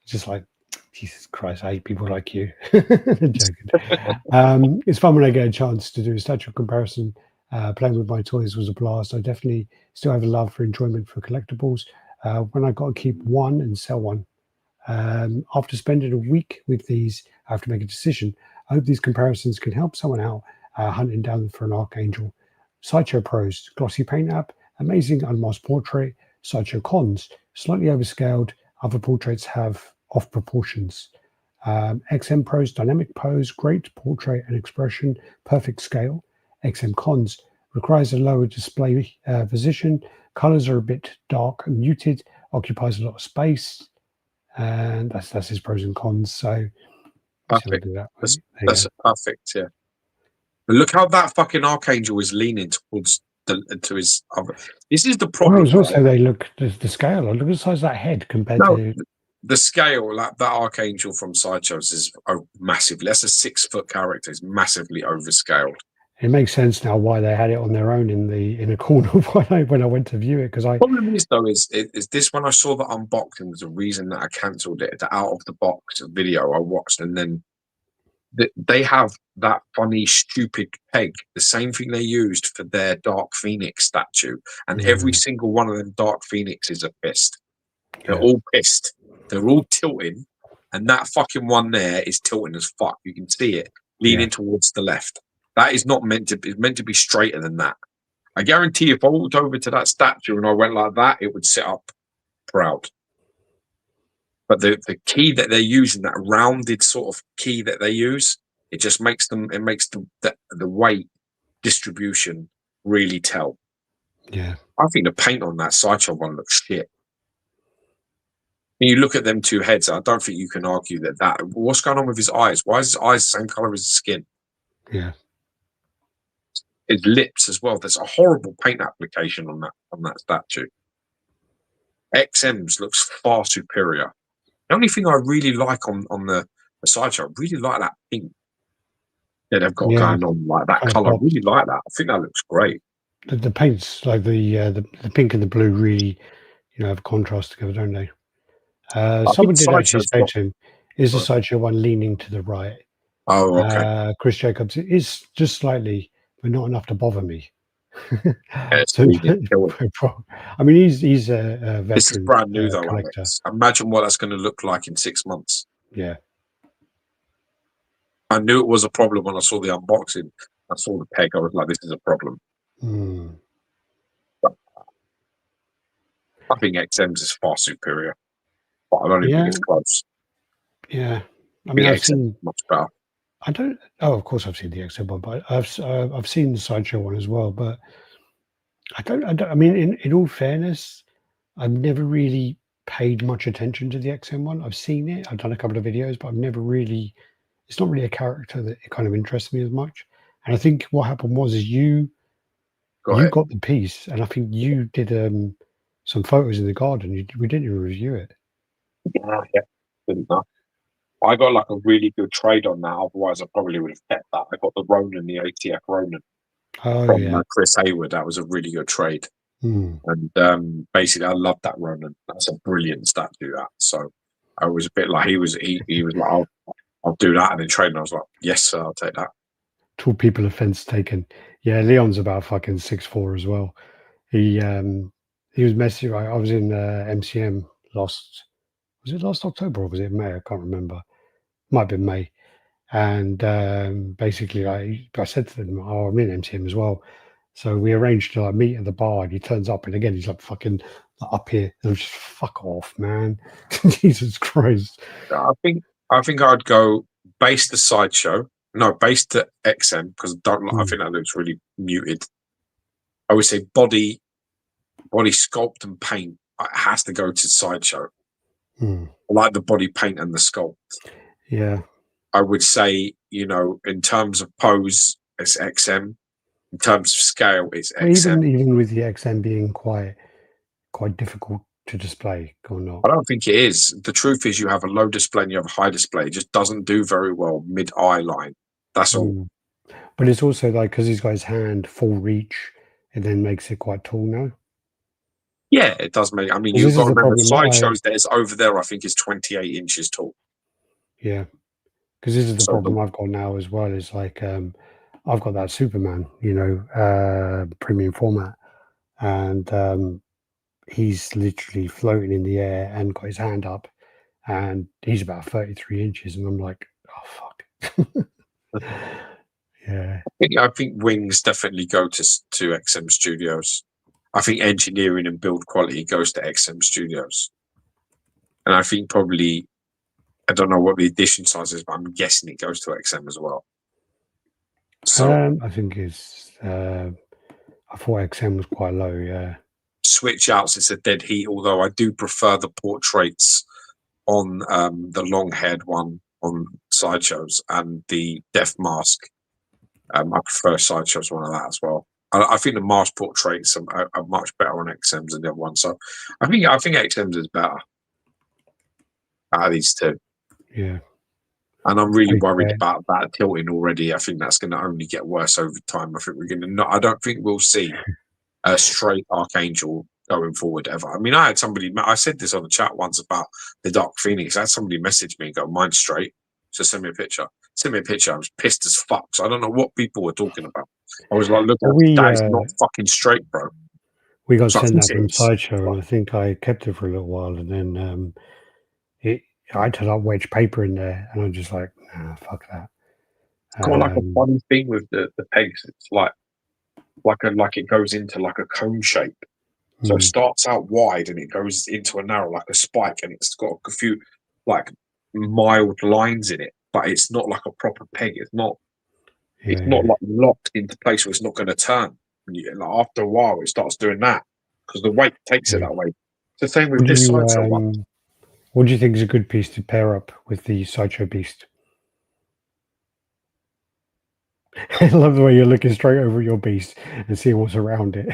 Just like, Jesus Christ, I hate people like you. Joking. It's fun when I get a chance to do a statue comparison. Playing with my toys was a blast. I definitely still have a love for enjoyment for collectibles. When I got to keep one and sell one, after spending a week with these, I have to make a decision. I hope these comparisons can help someone out hunting down for an Archangel. Sideshow Pros, glossy paint app, amazing unmasked portrait. Sideshow Cons, slightly overscaled. Other portraits have off proportions. XM Pros, dynamic pose, great portrait and expression, perfect scale. XM Cons requires a lower display position. Colors are a bit dark and muted, occupies a lot of space. And that's his pros and cons. So Perfect. do that. That's perfect, yeah. But look how that fucking Archangel is leaning towards to his other. This is the problem. Well, also they look the scale. Look at the size of that head compared to the scale. Like that Archangel from Sideshows is massively. That's a 6 foot character. It's massively overscaled. It makes sense now why they had it on their own in a corner when I went to view it, because I. Problem is though is this when I saw the unboxing was the reason that I cancelled it. The out of the box video I watched, and then they have that funny stupid peg, the same thing they used for their Dark Phoenix statue, and every single one of them Dark Phoenixes are pissed. They're all pissed. They're all tilting, and that fucking one there is tilting as fuck. You can see it leaning towards the left. That is not meant to be. It's meant to be straighter than that. I guarantee if I walked over to that statue and I went like that, it would sit up proud. But the key that they're using, that rounded sort of key that they use, it just makes them. It makes the weight distribution really tell. Yeah, I think the paint on that Sideshow one looks shit. When you look at them two heads, I don't think you can argue that. What's going on with his eyes? Why is his eyes the same color as his skin? Yeah. His lips as well. There's a horrible paint application on that statue. XM's looks far superior. The only thing I really like on the Sideshow, I really like that pink that they've got going on, like that color. I really like that. I think that looks great. The paints, like the pink and the blue, really, have contrast together, don't they? Someone did actually say to him, "Is the Sideshow one leaning to the right?" Oh, okay. Chris Jacobs, it is just slightly, but not enough to bother me. I mean, he's a veteran. This is brand new though, collector. Alex. Imagine what that's going to look like in 6 months. Yeah. I knew it was a problem when I saw the unboxing. I saw the peg. I was like, this is a problem. I think XM's is far superior, but I don't even think it's close. Yeah. I mean, I've seen much better. I don't. Oh, of course, I've seen the XM one, but I've seen the Sideshow one as well. But I don't. I mean, in all fairness, I've never really paid much attention to the XM one. I've seen it. I've done a couple of videos, but I've never really. It's not really a character that it kind of interests me as much. And I think what happened was you got the piece, and I think you did some photos in the garden. We didn't even review it. Yeah, didn't know. I got like a really good trade on that. Otherwise, I probably would have kept that. I got the Ronin, the ATF Ronin from Chris Hayward. That was a really good trade. And basically, I love that Ronin. That's a brilliant statue. That so I was a bit like he was like, I'll do that, and then trade. And I was like, yes, sir, I'll take that. Tall people offense taken. Yeah, Leon's about fucking 6'4" as well. He was messy. Right? I was in MCM last October or was it May? I can't remember. Might have been May. And basically, I said to them, "Oh, I'm in MCM as well." So we arranged to meet at the bar, and he turns up, and again, he's like fucking up here. And I'm just fuck off, man. Jesus Christ. I think I'd go base the Sideshow. No, base the XM because I think that looks really muted. I would say body sculpt and paint. it has to go to Sideshow. Hmm. I like the body paint and the sculpt. Yeah. I would say, you know, in terms of pose, it's XM. In terms of scale, it's Well, XM. even with the XM being quite difficult to display or not. I don't think it is. The truth is, you have a low display and you have a high display. It just doesn't do very well mid-eye line. That's all. Mm. But it's also like, because he's got his hand full reach, it then makes it quite tall now. Yeah, it does make. I mean, 'Cause you've this got is to the remember, problem Sideshow's that is over there. I think is 28 inches tall. Yeah, because this is the So problem I've got now as well. Is like I've got that Superman, you know, premium format, and he's literally floating in the air and got his hand up, and he's about 33 inches, and I'm like, oh fuck. Yeah. I think wings definitely go to XM Studios. I think engineering and build quality goes to XM Studios, and I think probably, I don't know what the edition size is, but I'm guessing it goes to XM as well. So I think it's. I thought XM was quite low. Yeah. switch outs, it's a dead heat. Although I do prefer the portraits on the long-haired one on Sideshows and the Death Mask. I prefer Sideshow's one of that as well. I think the mask portraits are much better on XMs than the other one. So I think XMs is better out of these two. Yeah. And I'm really Pretty worried fair. about that tilting already. I think that's going to only get worse over time. I think we're going to not. I don't think we'll see a straight Archangel going forward ever. I mean, I had somebody. I said this on the chat once about the Dark Phoenix. I had somebody message me and go, "Mine's straight." So send me a picture. Send me a picture. I was pissed as fuck. So I don't know what people were talking about. I was like, "Look, Well, that is not fucking straight, bro." we got So I sent think that it from is. Sideshow, and I think I kept it for a little while, and then I had to like wedge paper in there, and I'm just like, nah, fuck that. It's got like a funny thing with the pegs. It's like it goes into like a cone shape. So it starts out wide and it goes into a narrow, like a spike, and it's got a few like mild lines in it, but it's not like a proper peg. It's not like locked into place where it's not going to turn. And like after a while, it starts doing that because the weight takes it that way. It's the same with this Sideshow one. What do you think is a good piece to pair up with the Sideshow Beast? I love the way you're looking straight over your beast and seeing what's around it.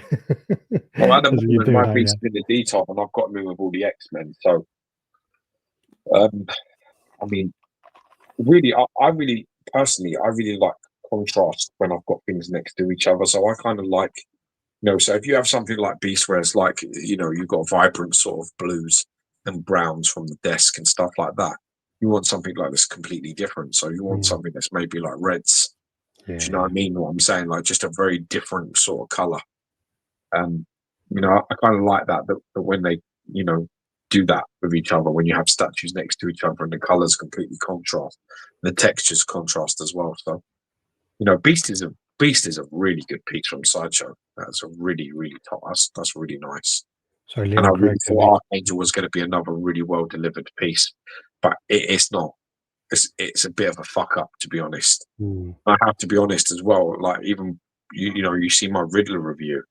Well, at the That's what you're moment, doing, my aren't beast you? is in the D-top, and I've got me with all the X-Men. So, I mean, really, I really personally, I really like contrast when I've got things next to each other. So I kind of like, you know, so if you have something like Beast, where it's like, you know, you've got vibrant sort of blues and browns from the desk and stuff like that, you want something like this completely different. So you want something that's maybe like reds. Yeah. Do you know what I mean? What I'm saying, like just a very different sort of color. You know, I kind of like that when they, you know, do that with each other, when you have statues next to each other and the colors completely contrast, the textures contrast as well. So, you know, Beast is a really good piece from Sideshow. That's a really, really top. That's really nice. So And Leon, I really correct me. thought Archangel was going to be another really well delivered piece, but it's not. It's a bit of a fuck up, to be honest. I have to be honest as well. Like even you know, you see my Riddler review.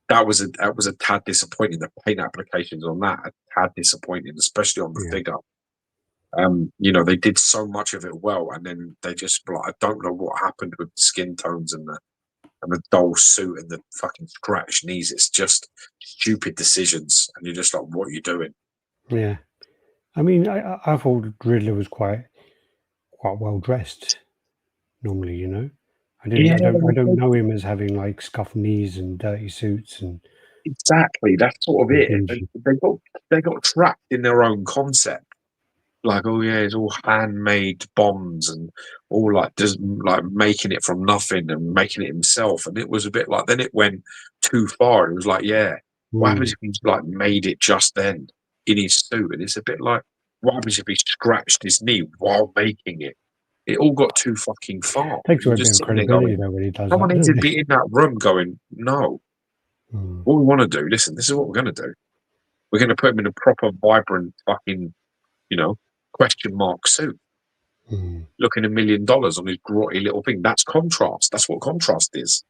That was a tad disappointing. The paint applications on that are tad disappointing, especially on the figure. You know, they did so much of it well, and then they just like, I don't know what happened with the skin tones and the dull suit and the fucking scratched knees. It's just stupid decisions, and you're just like, what are you doing? Yeah. I mean, I thought Riddler was quite well dressed normally, you know. Yeah, I don't know him as having like scuffed knees and dirty suits and exactly. That's sort of it. dingy. They got trapped in their own concept. Like, oh yeah, it's all handmade bombs and all like just like making it from nothing and making it himself. And it was a bit like, then it went too far. It was like, yeah, what happens if he's like made it just then in his suit? And it's a bit like, what happens if he scratched his knee while making it? It all got too fucking far. Takes away You're a bit just of sitting there credibility going, though when he does someone that, needs to doesn't it? be in that room going, no, what we want to do, listen, this is what we're going to do. We're going to put him in a proper, vibrant fucking, you know, question mark suit. Looking $1 million on his grotty little thing. That's contrast. That's what contrast is.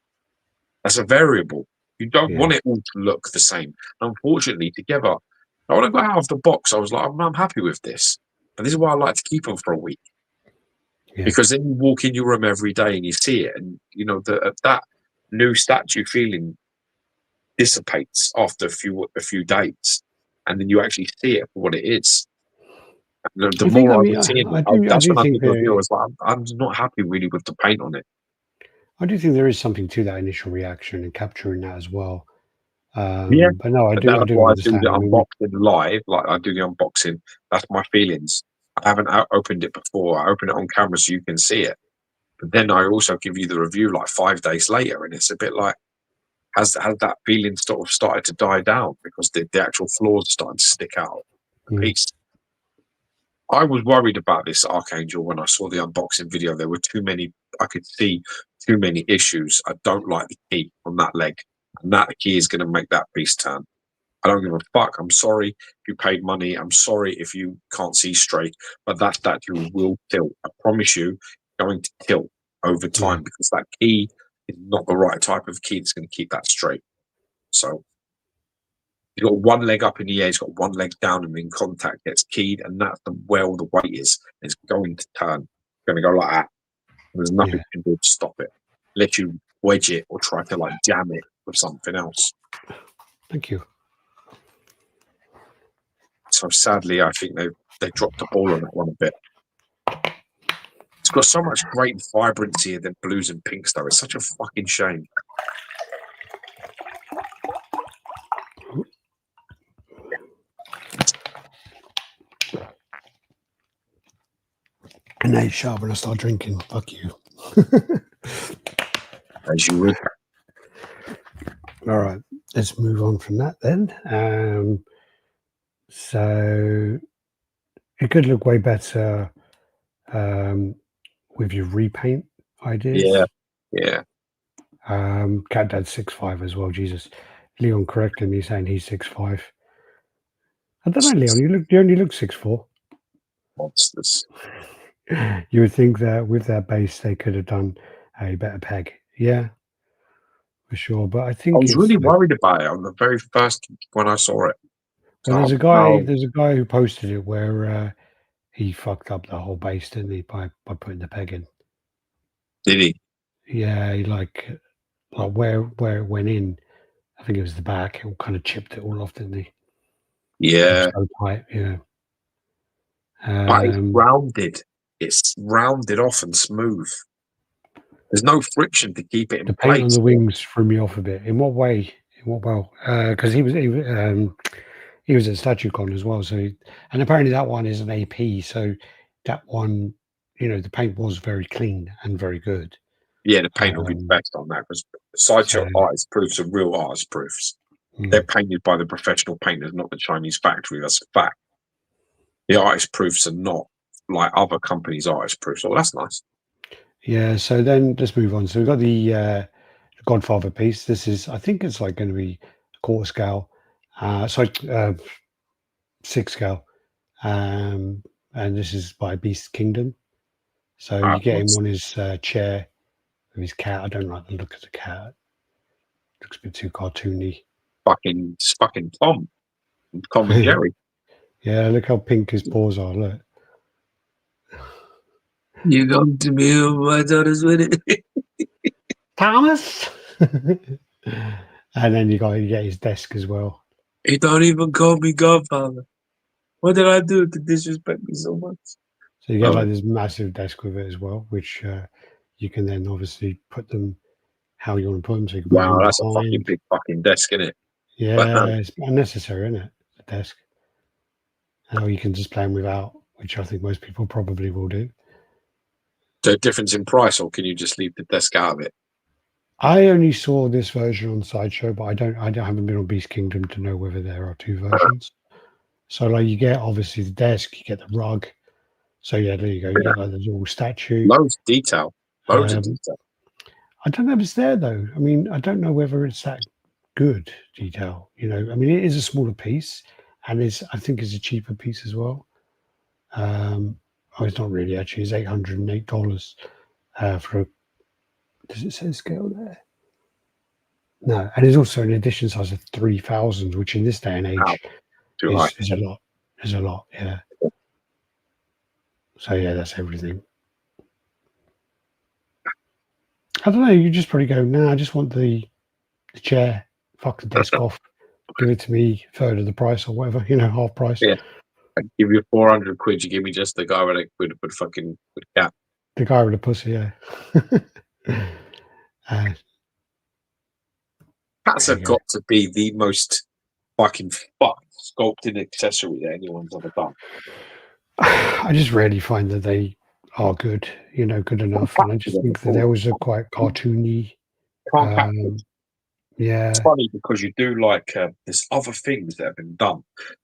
That's a variable. You don't want it all to look the same. And unfortunately, together, when I got out of the box, I was like, I'm happy with this. And this is why I like to keep them for a week. Yeah. Because then you walk in your room every day and you see it. And, you know, that new statue feeling dissipates after a few days. And then you actually see it for what it is. The more I was seeing it, that's when I did the review. I was like, I'm not happy really with the paint on it. I do think there is something to that initial reaction and capturing that as well. Yeah, but no, I do why understand. I do the unboxing live. Like I do the unboxing. That's my feelings. I haven't opened it before. I open it on camera so you can see it. But then I also give you the review like 5 days later, and it's a bit like has that feeling sort of started to die down because the actual flaws are starting to stick out the piece. I was worried about this Archangel when I saw the unboxing video. There were too many. I could see too many issues. I don't like the key on that leg, and that key is going to make that piece turn. I don't give a fuck. I'm sorry if you paid money. I'm sorry if you can't see straight, but that statue will tilt. I promise you, going to tilt over time because that key is not the right type of key that's going to keep that straight. So he's got one leg up in the air, he's got one leg down, and in contact gets keyed, and that's where all the weight is. It's going to turn. It's going to go like that. There's nothing you can do to stop it. Let you wedge it or try to like jam it with something else. Thank you. So sadly, I think they dropped the ball on that one a bit. It's got so much great vibrancy in the blues and pinks, though. It's such a fucking shame. And now you shut up when I start drinking. Fuck you. As you would. All right, let's move on from that then. So it could look way better with your repaint ideas. Yeah. Cat Dad 6'5" as well. Jesus, Leon correcting me saying he's 6'5". I don't know, Leon. You only look 6'4". Monsters. You would think that with their base they could have done a better peg. Yeah, for sure. But I think I was really worried about it on the very first when I saw it. Well, there's a guy who posted it where he fucked up the whole base, didn't he, by putting the peg in? Did he? Yeah, he like where it went in. I think it was the back. It kind of chipped it all off, didn't he? Yeah. So tight, yeah. But it's rounded. It's rounded off and smooth. There's no friction to keep it in the place. paint on the wings threw me off a bit. In what way? In what well? Because he was at StatueCon as well. So, and apparently that one is an AP. So that one, the paint was very clean and very good. Yeah, the paint will be the best on that because Sideshow artist proofs are real artist proofs. They're painted by the professional painters, not the Chinese factory. That's a fact. The artist proofs are not like other companies' artist proofs. Oh, that's nice. Yeah, so then let's move on. So we've got the Godfather piece. This is, I think it's like going to be quarter scale. 6 scale. And this is by Beast Kingdom. So you get him on his chair with his cat. I don't like the look of the cat. Looks a bit too cartoony. Fucking Tom and Jerry. Yeah, look how pink his paws are. Look. You come to me with my daughter's wedding. Thomas. And then you get his desk as well. He don't even call me Godfather. What did I do to disrespect me so much? So you get like this massive desk with it as well, which you can then obviously put them how you want to put them. So you can put them that's behind. a fucking big fucking desk, isn't it? Yeah, it's unnecessary, isn't it? The desk. Or you can just play them without, which I think most people probably will do. So difference in price, or can you just leave the desk out of it? I only saw this version on Sideshow, but I haven't been on Beast Kingdom to know whether there are two versions. So like you get obviously the desk, you get the rug. So yeah, there you go. You get like the little statue. Loads of detail. Loads of detail. I don't know if it's there though. I mean, I don't know whether it's that good detail. I mean, it is a smaller piece, and I think it's a cheaper piece as well. It's not really actually. It's $808 for. Does it say scale there? No, and there's also an edition size of 3,000, which in this day and age Too high. is a lot. Is a lot, yeah. So yeah, that's everything. I don't know. You just probably go, nah, I just want the chair. Fuck the desk off. Give it to me third of the price or whatever. Half price. Yeah. I give you 400 quid. You give me just the guy with a fucking cat. The guy with the pussy, yeah. Cats have got to be the most fucking fucked sculpted accessory that anyone's ever done. I just rarely find that they are good, good enough. And I just think that they always look quite cartoony. Yeah. It's funny because you do like there's other things that have been done,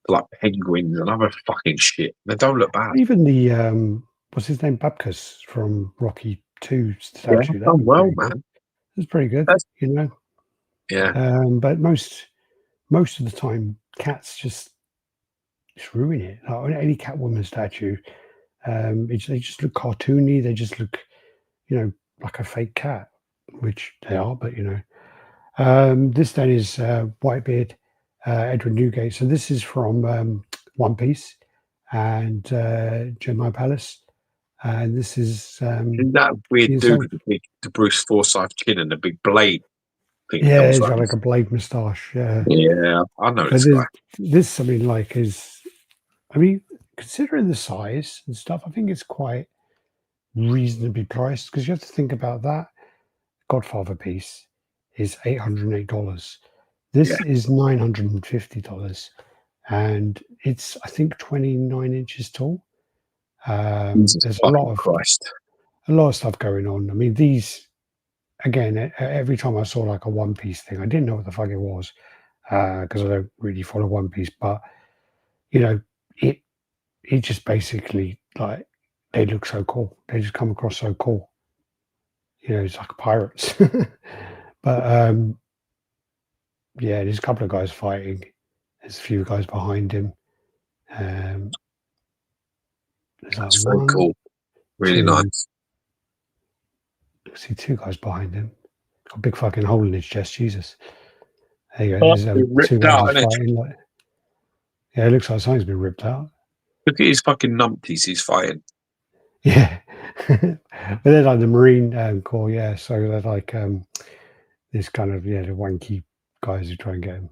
like penguins and other fucking shit. They don't look bad. Even the what's his name, Babkas from Rocky 2 statue. Yeah, done well, man. It's pretty good, Yeah. But most of the time, cats just ruin it. Like any Catwoman statue, they just look cartoony. They just look, like a fake cat, which they are. But this then is Whitebeard, Edward Newgate. So this is from One Piece and Gemini Palace. And this is that weird dude with the Bruce Forsyth chin and the big blade thing. Yeah, he's got like a blade moustache. Yeah, I know this guy. This, considering the size and stuff, I think it's quite reasonably priced because you have to think about that. Godfather piece is $808. This is $950, and it's I think 29 inches tall. There's a lot of stuff going on. I mean, these again. Every time I saw like a One Piece thing, I didn't know what the fuck it was because I don't really follow One Piece. But it just basically like they look so cool. They just come across so cool. It's like pirates. But yeah, there's a couple of guys fighting. There's a few guys behind him. That's very cool. Really nice. I see two guys behind him. Got a big fucking hole in his chest. Jesus. There you go. There's two guys fighting. Yeah, it looks like something's been ripped out. Look at his fucking numpties he's fighting. Yeah. But they're like the Marine Corps, yeah. So they're like this kind of, the wanky guys who try and get him.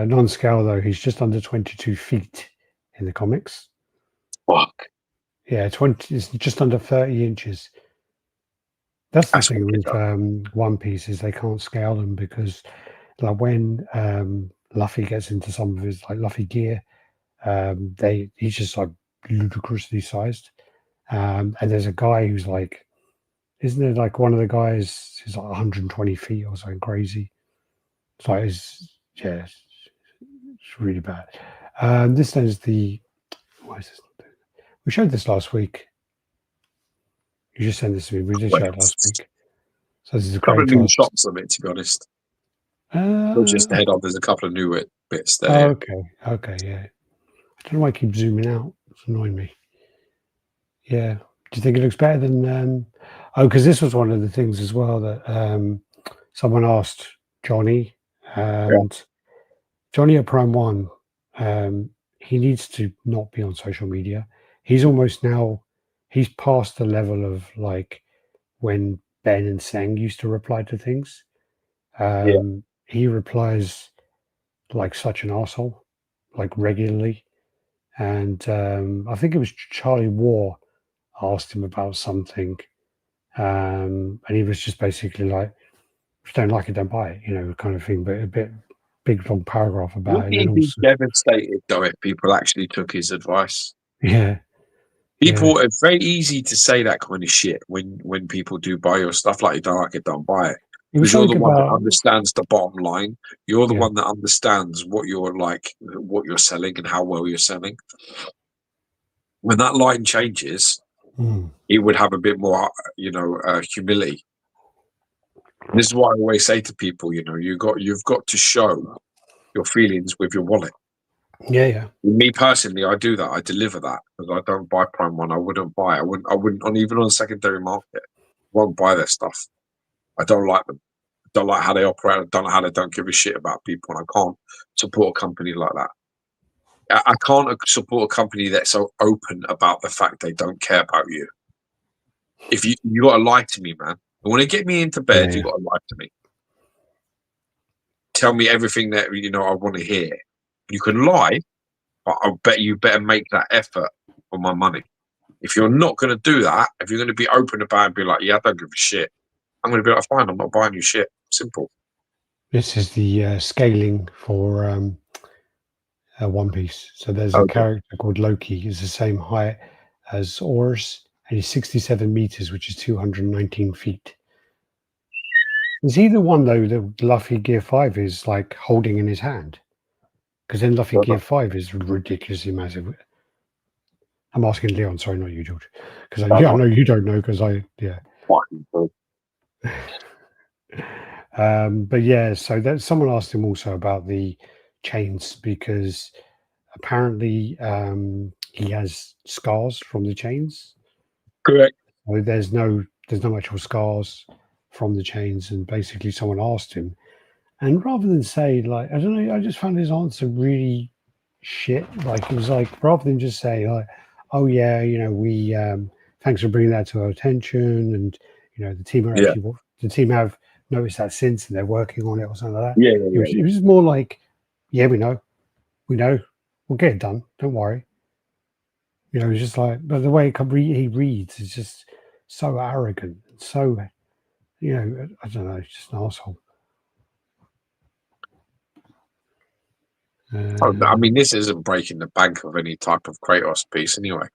Non-scale, though, he's just under 22 feet in the comics. Fuck. Yeah, it's just under 30 inches. That's the thing with One Piece is they can't scale them because like when Luffy gets into some of his like Luffy gear, he's just like ludicrously sized. And there's a guy who's like, isn't there like one of the guys who's like 120 feet or something crazy? It's like, it's really bad. This is what is this? We showed this last week. You just sent this to me. We did show it last week. So this is a couple of new shots of it, to be honest. Just ahead of, there's a couple of new bits there. Okay, yeah. I don't know why I keep zooming out. It's annoying me. Yeah. Do you think it looks better than... because this was one of the things as well that someone asked Johnny. And Johnny at Prime One, he needs to not be on social media. He's almost now... He's past the level of like when Ben and Seng used to reply to things. He replies like such an arsehole, like regularly. And I think it was Charlie War asked him about something. And he was just basically like, if you don't like it, don't buy it, kind of thing. But a big long paragraph about it. He'd be devastated though if people actually took his advice. Yeah. It's very easy to say that kind of shit when people do buy your stuff. Like, you don't like it, don't buy it. Because you're the one that understands the bottom line. You're the one that understands what you're selling and how well you're selling. When that line changes, he would have a bit more, humility. This is what I always say to people. You've got to show your feelings with your wallet. Yeah. Me personally, I do that. I deliver that because I don't buy Prime One. I wouldn't buy. I wouldn't even on secondary market. Won't buy their stuff. I don't like them. don't like how they operate. I don't like how they don't give a shit about people, and I can't support a company like that. I can't support a company that's so open about the fact they don't care about you. If you got to lie to me, man. You want to get me into bed, you got to lie to me. Tell me everything that I want to hear. You can lie, but I'll bet you better make that effort for my money. If you're not going to do that, if you're going to be open about it and be like, yeah, I don't give a shit, I'm going to be like, fine, I'm not buying you shit. Simple. This is the scaling for One Piece. So there's a character called Loki. He's the same height as Oars, and he's 67 meters, which is 219 feet. Is he the one, though, that Luffy Gear 5 is like holding in his hand? Because then Luffy Gear 5 is ridiculously massive. I'm asking Leon, sorry, not you, George. Because I know you don't know, because but yeah, so someone asked him also about the chains, because apparently he has scars from the chains. Correct. So there's no actual scars from the chains, and basically someone asked him, and rather than say, like, I don't know, I just found his answer really shit. Like, it was like, rather than just say, like, oh yeah, we thanks for bringing that to our attention, and the team are actually the team have noticed that since, and they're working on it or something like that. It was more like, yeah, we know, we'll get it done, don't worry. It's just like, but the way he reads is just so arrogant, so I don't know, it's just an asshole. I mean, this isn't breaking the bank of any type of Kratos piece anyway.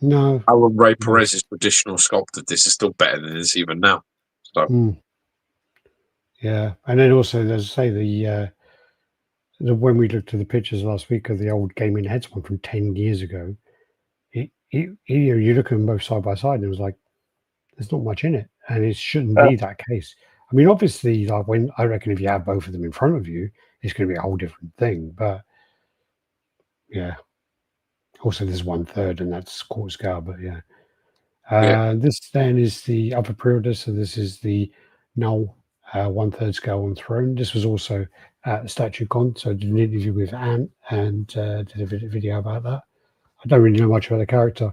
No. Ray Perez's traditional sculpted this is still better than this even now. So. Yeah, and then also, as I say, the when we looked at the pictures last week of the old Gaming Heads one from 10 years ago, you look at them both side by side, and it was like, there's not much in it, and it shouldn't be that case. I mean, obviously, like, when I reckon if you have both of them in front of you, it's going to be a whole different thing. But yeah, also there's 1/3, and that's quarter scale. But yeah, this then is the other pre-order. So this is the Null 1/3 scale on Throne. This was also at StatueCon, so I did an interview with Ant and did a video about that. I don't really know much about the character.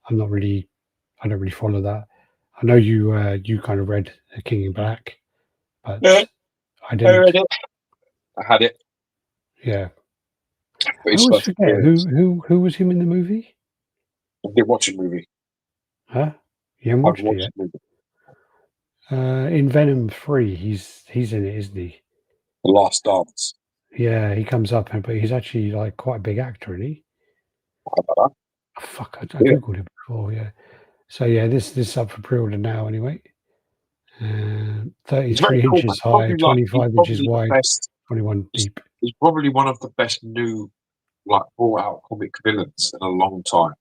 I don't really follow that. I know you kind of read King in Black, but I didn't. I read it. I had it. Yeah. I always forget who was him in the movie. I did watch a movie. Huh? You haven't watched it yet? In Venom 3, he's in it, isn't he? The Last Dance. Yeah, he comes up, but he's actually like quite a big actor, isn't he? Oh, fuck, I googled it before. Yeah. So yeah, this up for pre-order now anyway. 33 inches high, 25 inches wide, 21 deep. He's probably one of the best new, brought out comic villains in a long time.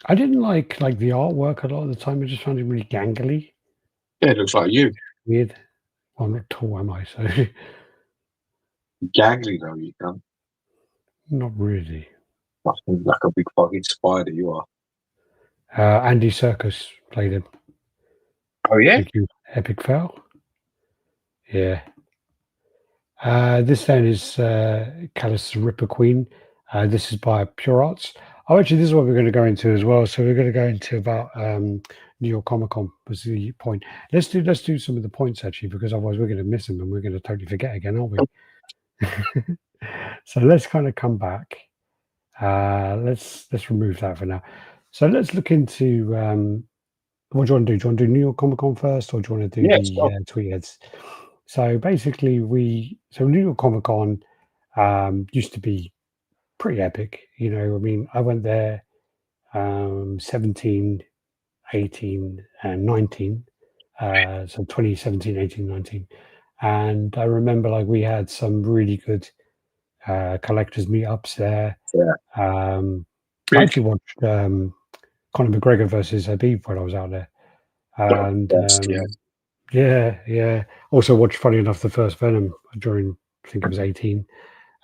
I didn't like the artwork a lot of the time. I just found him really gangly. Yeah, it looks like you. Weird. Well, I'm not tall, am I? So gangly though, you can. Not really. Like a big fucking spider, you are. Andy Serkis played him. Oh yeah. Thank you. Epic fail. Yeah. This then is Callus Ripper Queen. This is by Pure Arts. Oh, actually, this is what we're going to go into as well. So we're going to go into about New York Comic Con was the point. Let's do some of the points actually, because otherwise we're going to miss them and we're going to totally forget again, aren't we? So let's kind of come back. Let's remove that for now. So let's look into what do you want to do? Do you want to do New York Comic Con first, or do you want to do the Tweetheads? So basically, New York Comic Con used to be pretty epic. I mean, I went there 17, 18, and 19. So 2017, 18, 19. And I remember we had some really good collectors meetups there. Yeah. I actually watched Conor McGregor versus Habib when I was out there. And yeah. Also watched, funny enough, the first Venom during, I think it was 18.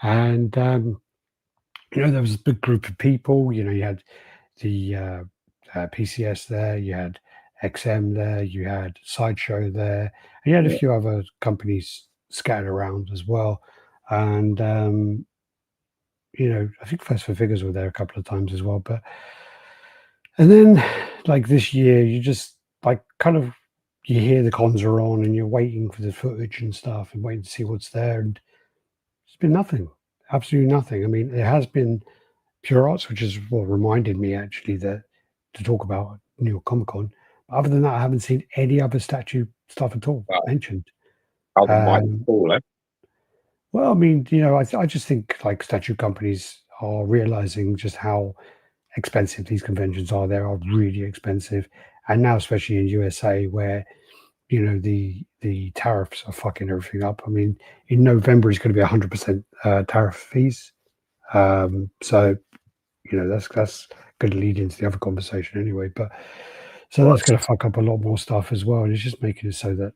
And there was a big group of people. You had the PCS there. You had XM there, you had Sideshow there, and you had a few other companies scattered around as well. And I think First for Figures were there a couple of times as well. And then like this year, you just like kind of you hear the cons are on, and you're waiting for the footage and stuff, and waiting to see what's there, and it's been nothing, absolutely nothing. I mean, there has been Pure Arts, which is what reminded me actually that to talk about New York Comic Con. Other than that, I haven't seen any other statue stuff at all mentioned. How the mighty fall, eh? Well, I mean, I just think like statue companies are realizing just how expensive these conventions are. They are really expensive, and now especially in USA where the tariffs are fucking everything up. I mean, in November it's going to be 100% tariff fees. So that's going to lead into the other conversation anyway. But so that's going to fuck up a lot more stuff as well, and it's just making it so that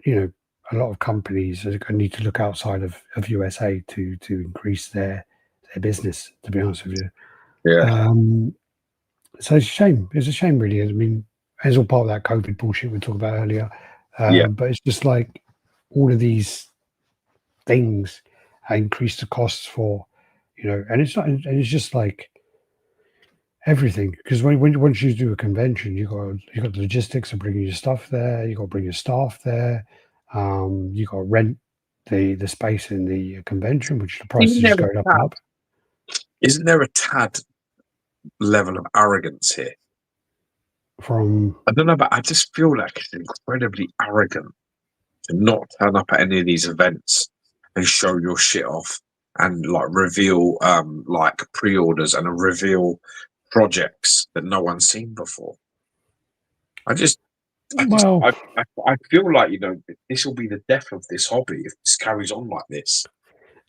a lot of companies are going to need to look outside of USA to increase their business. To be honest with you, so it's a shame. It's a shame, really. I mean, it's all part of that COVID bullshit we talked about earlier. But it's just like all of these things increase the costs for, and it's not, and it's just like everything. Because once you do a convention, you got the logistics of bringing your stuff there. You got to bring your staff there. You got to rent the space in the convention, which the price is just going up and up. Isn't there a tad level of arrogance here? I don't know, but I just feel like it's incredibly arrogant to not turn up at any of these events and show your shit off and like reveal like pre-orders and reveal projects that no one's seen before. I feel like this will be the death of this hobby if this carries on like this.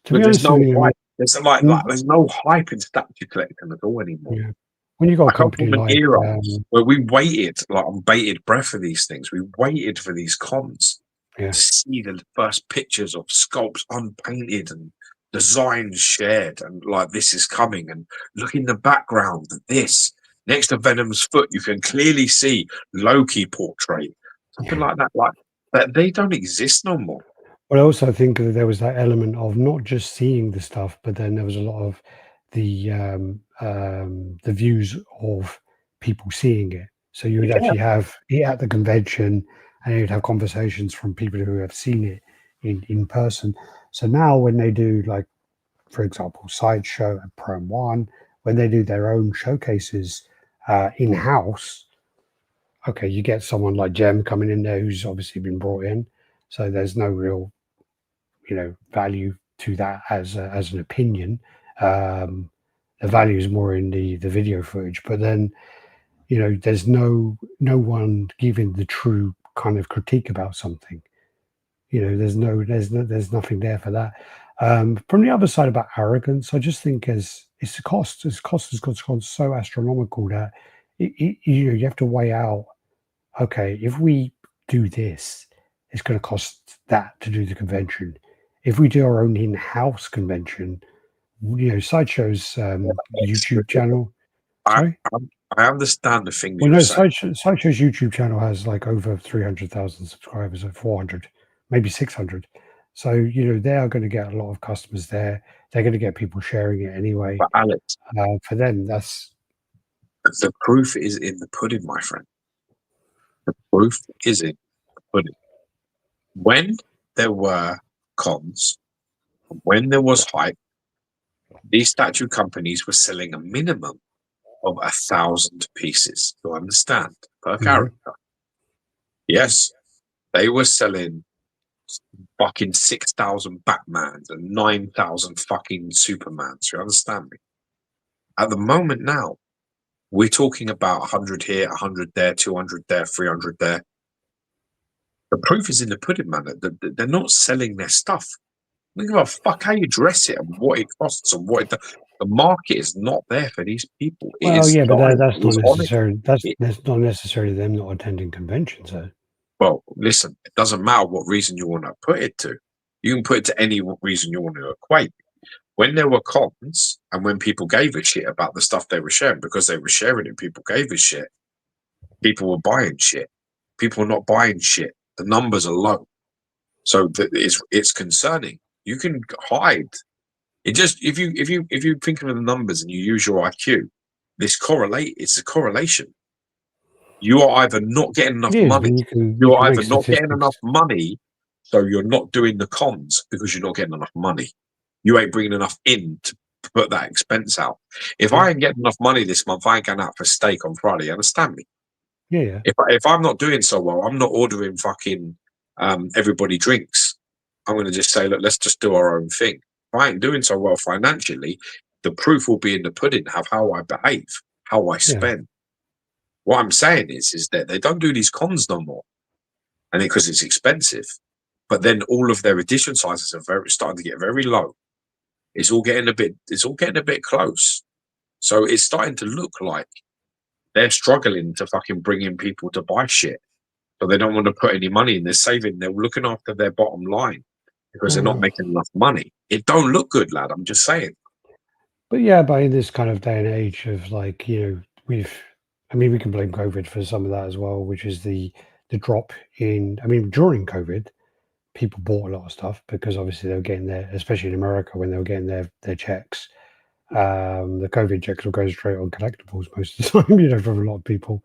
There's no hype. There's no hype in statue collecting at all anymore. Yeah. When you got a company like era where we waited like on bated breath for these things, we waited for these cons to see the first pictures of sculpts unpainted and designs shared, and like this is coming. And look in the background, this next to Venom's foot, you can clearly see Loki portrait, something like that. Like that, they don't exist no more. But I also think that there was that element of not just seeing the stuff, but then there was a lot of the views of people seeing it. So you would actually have it at the convention, and you'd have conversations from people who have seen it in person. So now when they do, like, for example, Sideshow and Prom One, when they do their own showcases in-house, okay, you get someone like Jem coming in there who's obviously been brought in. So there's no real value to that as an opinion. The value is more in the video footage, but then there's no one giving the true kind of critique about something. There's nothing there for that. From the other side about arrogance, I just think it's the cost. This cost has gone so astronomical that you have to weigh out. Okay, if we do this, it's going to cost that to do the convention. If we do our own in-house convention, Sideshow's YouTube channel. Sorry? I understand the thing. Well, no, Sideshow's YouTube channel has like over 300,000 subscribers, or 400, maybe 600. So, they are going to get a lot of customers there. They're going to get people sharing it anyway. But Alex, for them, that's... The proof is in the pudding, my friend. The proof is in the pudding. When there were cons, when there was hype, these statue companies were selling a minimum of 1,000 pieces, to understand, per character. Yes, they were selling fucking 6,000 Batmans and 9,000 fucking Supermans, you understand me? At the moment now, we're talking about 100 here, 100 there, 200 there, 300 there. The proof is in the pudding, man. They're not selling their stuff. Think about fuck how you dress it and what it costs and what the market is not there for these people. Well, yeah, but that's not necessarily that's not necessarily them not attending conventions, though. Well, listen, it doesn't matter what reason you want to put it to. You can put it to any reason you want to equate. When there were cons and when people gave a shit about the stuff they were sharing, because they were sharing it, people gave a shit. People were buying shit. People are not buying shit. The numbers are low, so it's concerning. You can hide. It just if you think of the numbers and you use your IQ, it's a correlation. You are either not getting enough It is. money. And you can You're make either not getting statistics. enough money, so you're not doing the cons because you're not getting enough money. You ain't bringing enough in to put that expense out. If I ain't getting enough money this month, I ain't going out for steak on Friday. You understand me? Yeah. If I'm not doing so well, I'm not ordering fucking everybody drinks. I'm going to just say, look, let's just do our own thing. If I ain't doing so well financially, the proof will be in the pudding of how I behave, how I spend. What I'm saying is that they don't do these cons no more, and because it's expensive. But then all of their edition sizes are starting to get very low. It's all getting a bit close. So it's starting to look like they're struggling to fucking bring in people to buy shit. So they don't want to put any money in. They're saving. They're looking after their bottom line because they're not making enough money. It don't look good, lad. I'm just saying. But yeah, but in this kind of day and age of like, we can blame COVID for some of that as well, which is the drop in, during COVID, people bought a lot of stuff because obviously they were getting their, especially in America, when they were getting their checks. The COVID checks will go straight on collectibles most of the time, from a lot of people.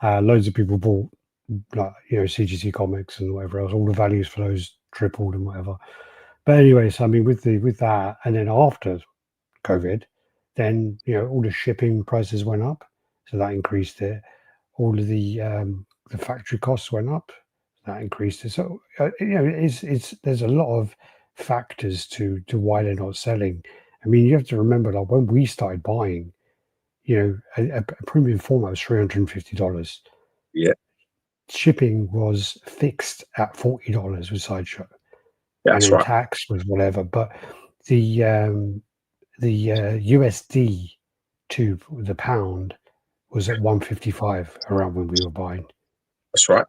Loads of people bought, like, CGC comics and whatever else. All the values for those tripled and whatever. But anyway, so with that, and then after COVID, then all the shipping prices went up, so that increased it. All of the factory costs went up, that increased it. So it's there's a lot of factors to why they're not selling. You have to remember, like, when we started buying, a premium format was $350. Yeah, Shipping was fixed at $40 with Sideshow, and that's then right. tax was whatever. But the USD to the pound was at 155 around when we were buying. That's right.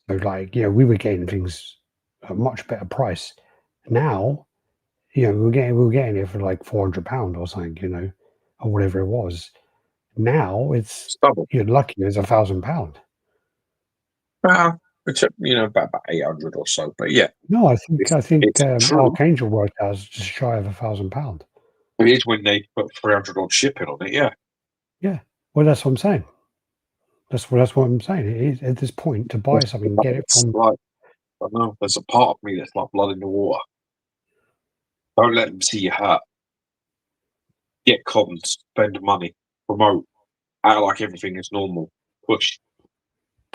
So, like, we were getting things at a much better price. Now, we were getting it for like £400 or something, or whatever it was. Now It's double. you're lucky it's £1,000. Which about 800 or so. But yeah, No, I think it's true. Archangel worked out as just shy of £1,000. It is when they put 300 on shipping on it. Yeah. Yeah, well, that's what I'm saying. That's what I'm saying. It is at this point to buy something, get it It's from. like, I don't know. There's a part of me that's like blood in the water. Don't let them see you hurt. Get comms, spend money, promote, act like everything is normal. Push.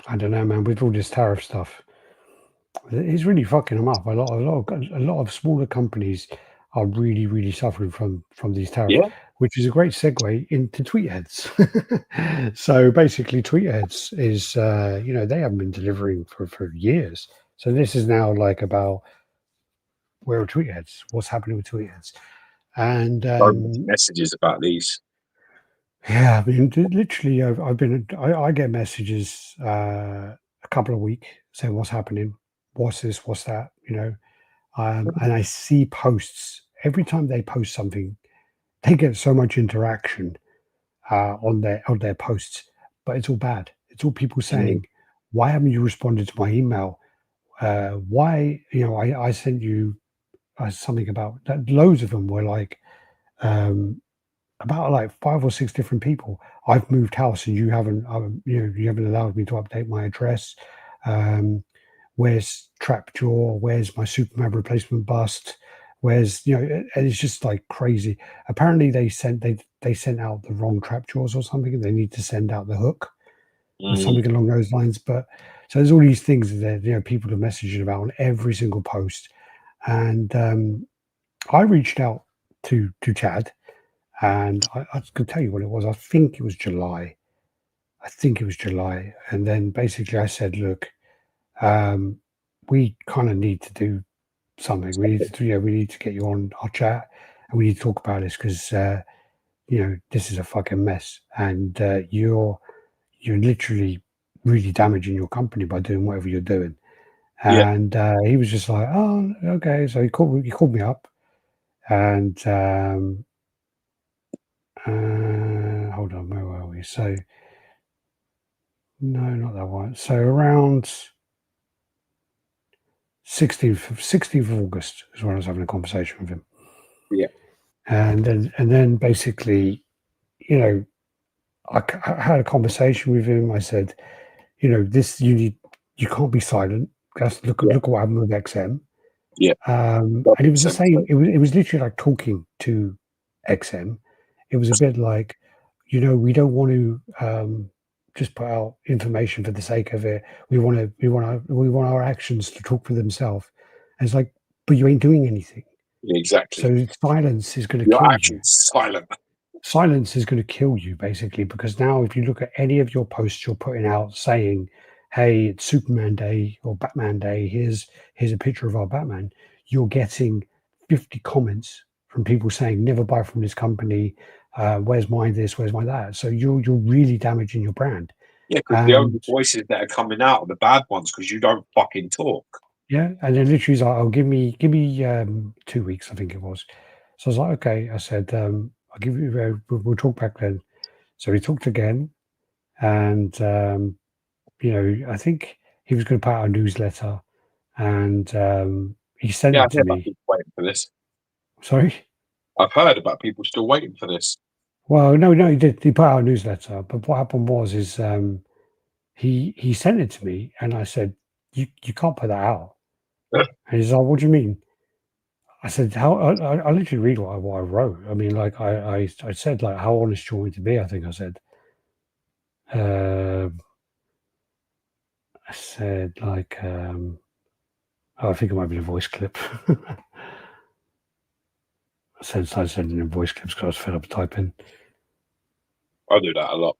I don't know, man. With all this tariff stuff, it's really fucking them up. A lot of smaller companies are really, really suffering from these tariffs, Yeah. which is a great segue into Tweeterheads. So basically, Tweeterheads is, they haven't been delivering for years. So this is now like about where are Tweeterheads? What's happening with Tweeterheads? And So many messages about these. yeah, literally, I get messages a couple of weeks saying what's happening, what's this, what's that, and I see posts every time they post something. They get so much interaction on their posts, but it's all bad. It's all people saying, "Why haven't you responded to my email? Why, I sent you something about that." Loads of them were like. About like 5 or 6 different people. I've moved house and you haven't allowed me to update my address. Where's Trapjaw? Where's my Superman replacement bust? Where's and it's just like crazy. Apparently they sent out the wrong Trapjaws or something, and they need to send out the hook or something along those lines. But so there's all these things that people are messaging about on every single post, and I reached out to Chad. And I can tell you what it was. I think it was July. And then basically I said, look, we kind of need to do something. We need to get you on our chat and we need to talk about this because, this is a fucking mess. And you're literally really damaging your company by doing whatever you're doing. Yeah. And he was just like, oh, okay. So he called me up and hold on, where were we? So No, not that one. So around 16th of August is when I was having a conversation with him. Yeah. And then basically, you know, I had a conversation with him. I said, you know, you can't be silent. Look at what happened with XM. Yeah. And it was the same. It was literally like talking to XM. It was a bit like, you know, we don't want to just put out information for the sake of it. We want our actions to talk for themselves. And it's like, but you ain't doing anything. Yeah, exactly. So silence is going to Your kill actions you. silent. Silence is going to kill you, basically, because now if you look at any of your posts you're putting out saying, hey, it's Superman Day or Batman Day, here's a picture of our Batman, you're getting 50 comments from people saying, never buy from this company, where's my this, where's my that. So you're really damaging your brand. Yeah, because the only voices that are coming out are the bad ones because you don't fucking talk. Yeah, and then literally he's like, oh, give me 2 weeks, I think it was. So I was like, okay. I said, I'll give you, we'll talk back then. So we talked again, and you know, I think he was going to put out a newsletter, and he sent Yeah, it I've to heard about me. people waiting for this. Sorry. I've heard about people still waiting for this. Well, no, he did. He put out a newsletter, but what happened was he sent it to me, and I said, you can't put that out. And he's like, what do you mean? I said, how? I literally read what I wrote. I mean, like I said, like, how honest do you want me to be? I think I said. I said like, oh, I think it might be a voice clip. I started sending in voice clips because I was fed up typing. I do that a lot.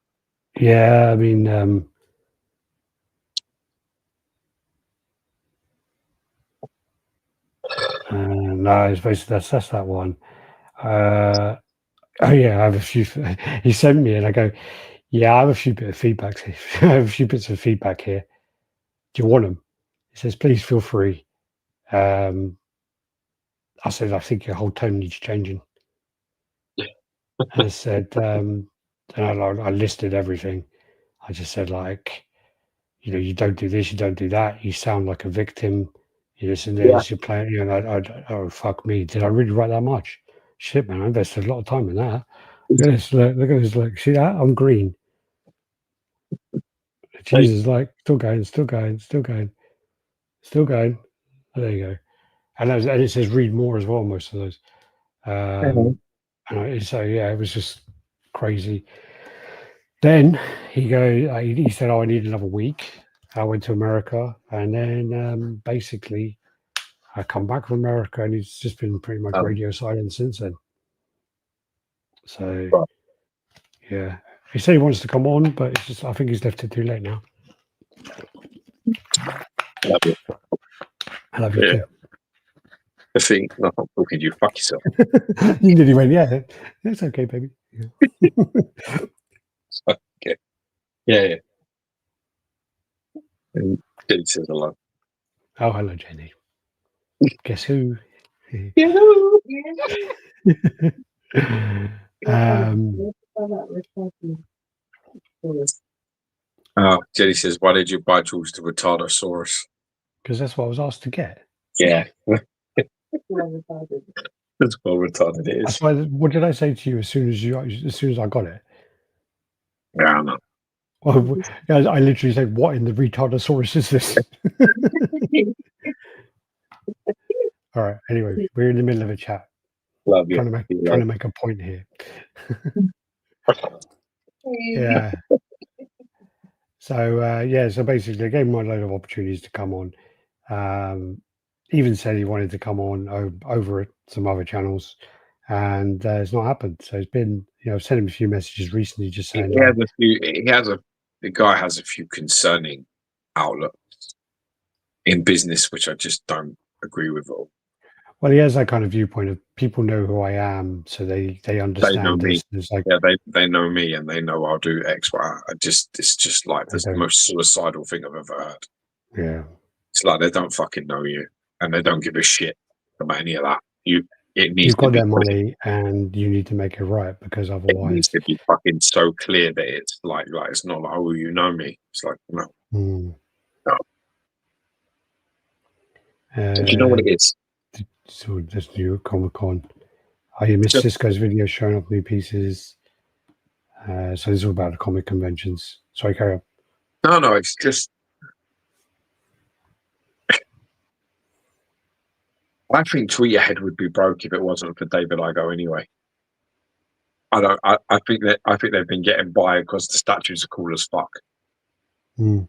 Yeah, I mean, no, it's basically that's that one. Oh yeah, I have a few. He sent me, and I go, yeah, I have a few bits of feedback. I have a few bits of feedback here. Do you want them? He says, please feel free. I said, I think your whole tone needs changing. And I said, and I listed everything. I just said, like, you know, you don't do this, you don't do that. You sound like a victim. You this and this. You're playing. You know, oh fuck me. Did I really write that much? Shit, man, I invested a lot of time in that. Look at this. Look at this. Look, see that? I'm green. Jesus, like, still going, still going, still going, still going. Oh, there you go. And it says read more as well. Most of those. So yeah, it was just crazy. Then he said, oh, I need another week. I went to America, and then basically I come back from America, and he's just been pretty much radio silent since then. So yeah, he said he wants to come on, but it's just I think he's left it too late now. I love you too. I think no, I'm talking to you. Fuck yourself. You nearly went, yeah, it's okay, baby. Yeah. Okay. Yeah. And Jenny says hello. Oh, hello, Jenny. Guess who? Jenny says, why did you buy tools to Retardosaurus? Because that's what I was asked to get. Yeah. That's well retarded it is. That's why, what did I say to you as soon as I got it? Yeah, I know. Well, I literally said, what in the retardosaurus is this? All right. Anyway, we're in the middle of a chat. Love you. Trying to make a point here. Yeah. So so basically, I gave him a load of opportunities to come on. Even said he wanted to come on over at some other channels, and it's not happened. So it's been, you know, I've sent him a few messages recently, just saying the guy has a few concerning outlooks in business, which I just don't agree with all. Well, he has that kind of viewpoint of people know who I am, so they understand. They know this. me. It's like, yeah, they know me, and they know I'll do X, Y. It's just like the most suicidal thing I've ever heard. Yeah, it's like they don't fucking know you, and they don't give a shit about any of that. It needs You've to got be their money and you need to make it right, because it needs otherwise. to be fucking so clear that it's like it's not like, oh, you know me. It's like, no. Hmm. No. Do you know what it is? So this new Comic-Con. Oh, you missed Cisco's video showing off new pieces. So this is all about the comic conventions. Sorry, carry on. No, it's just. I think Tweeterhead would be broke if it wasn't for David Igo anyway. I think they've been getting by because the statues are cool as fuck. Mm.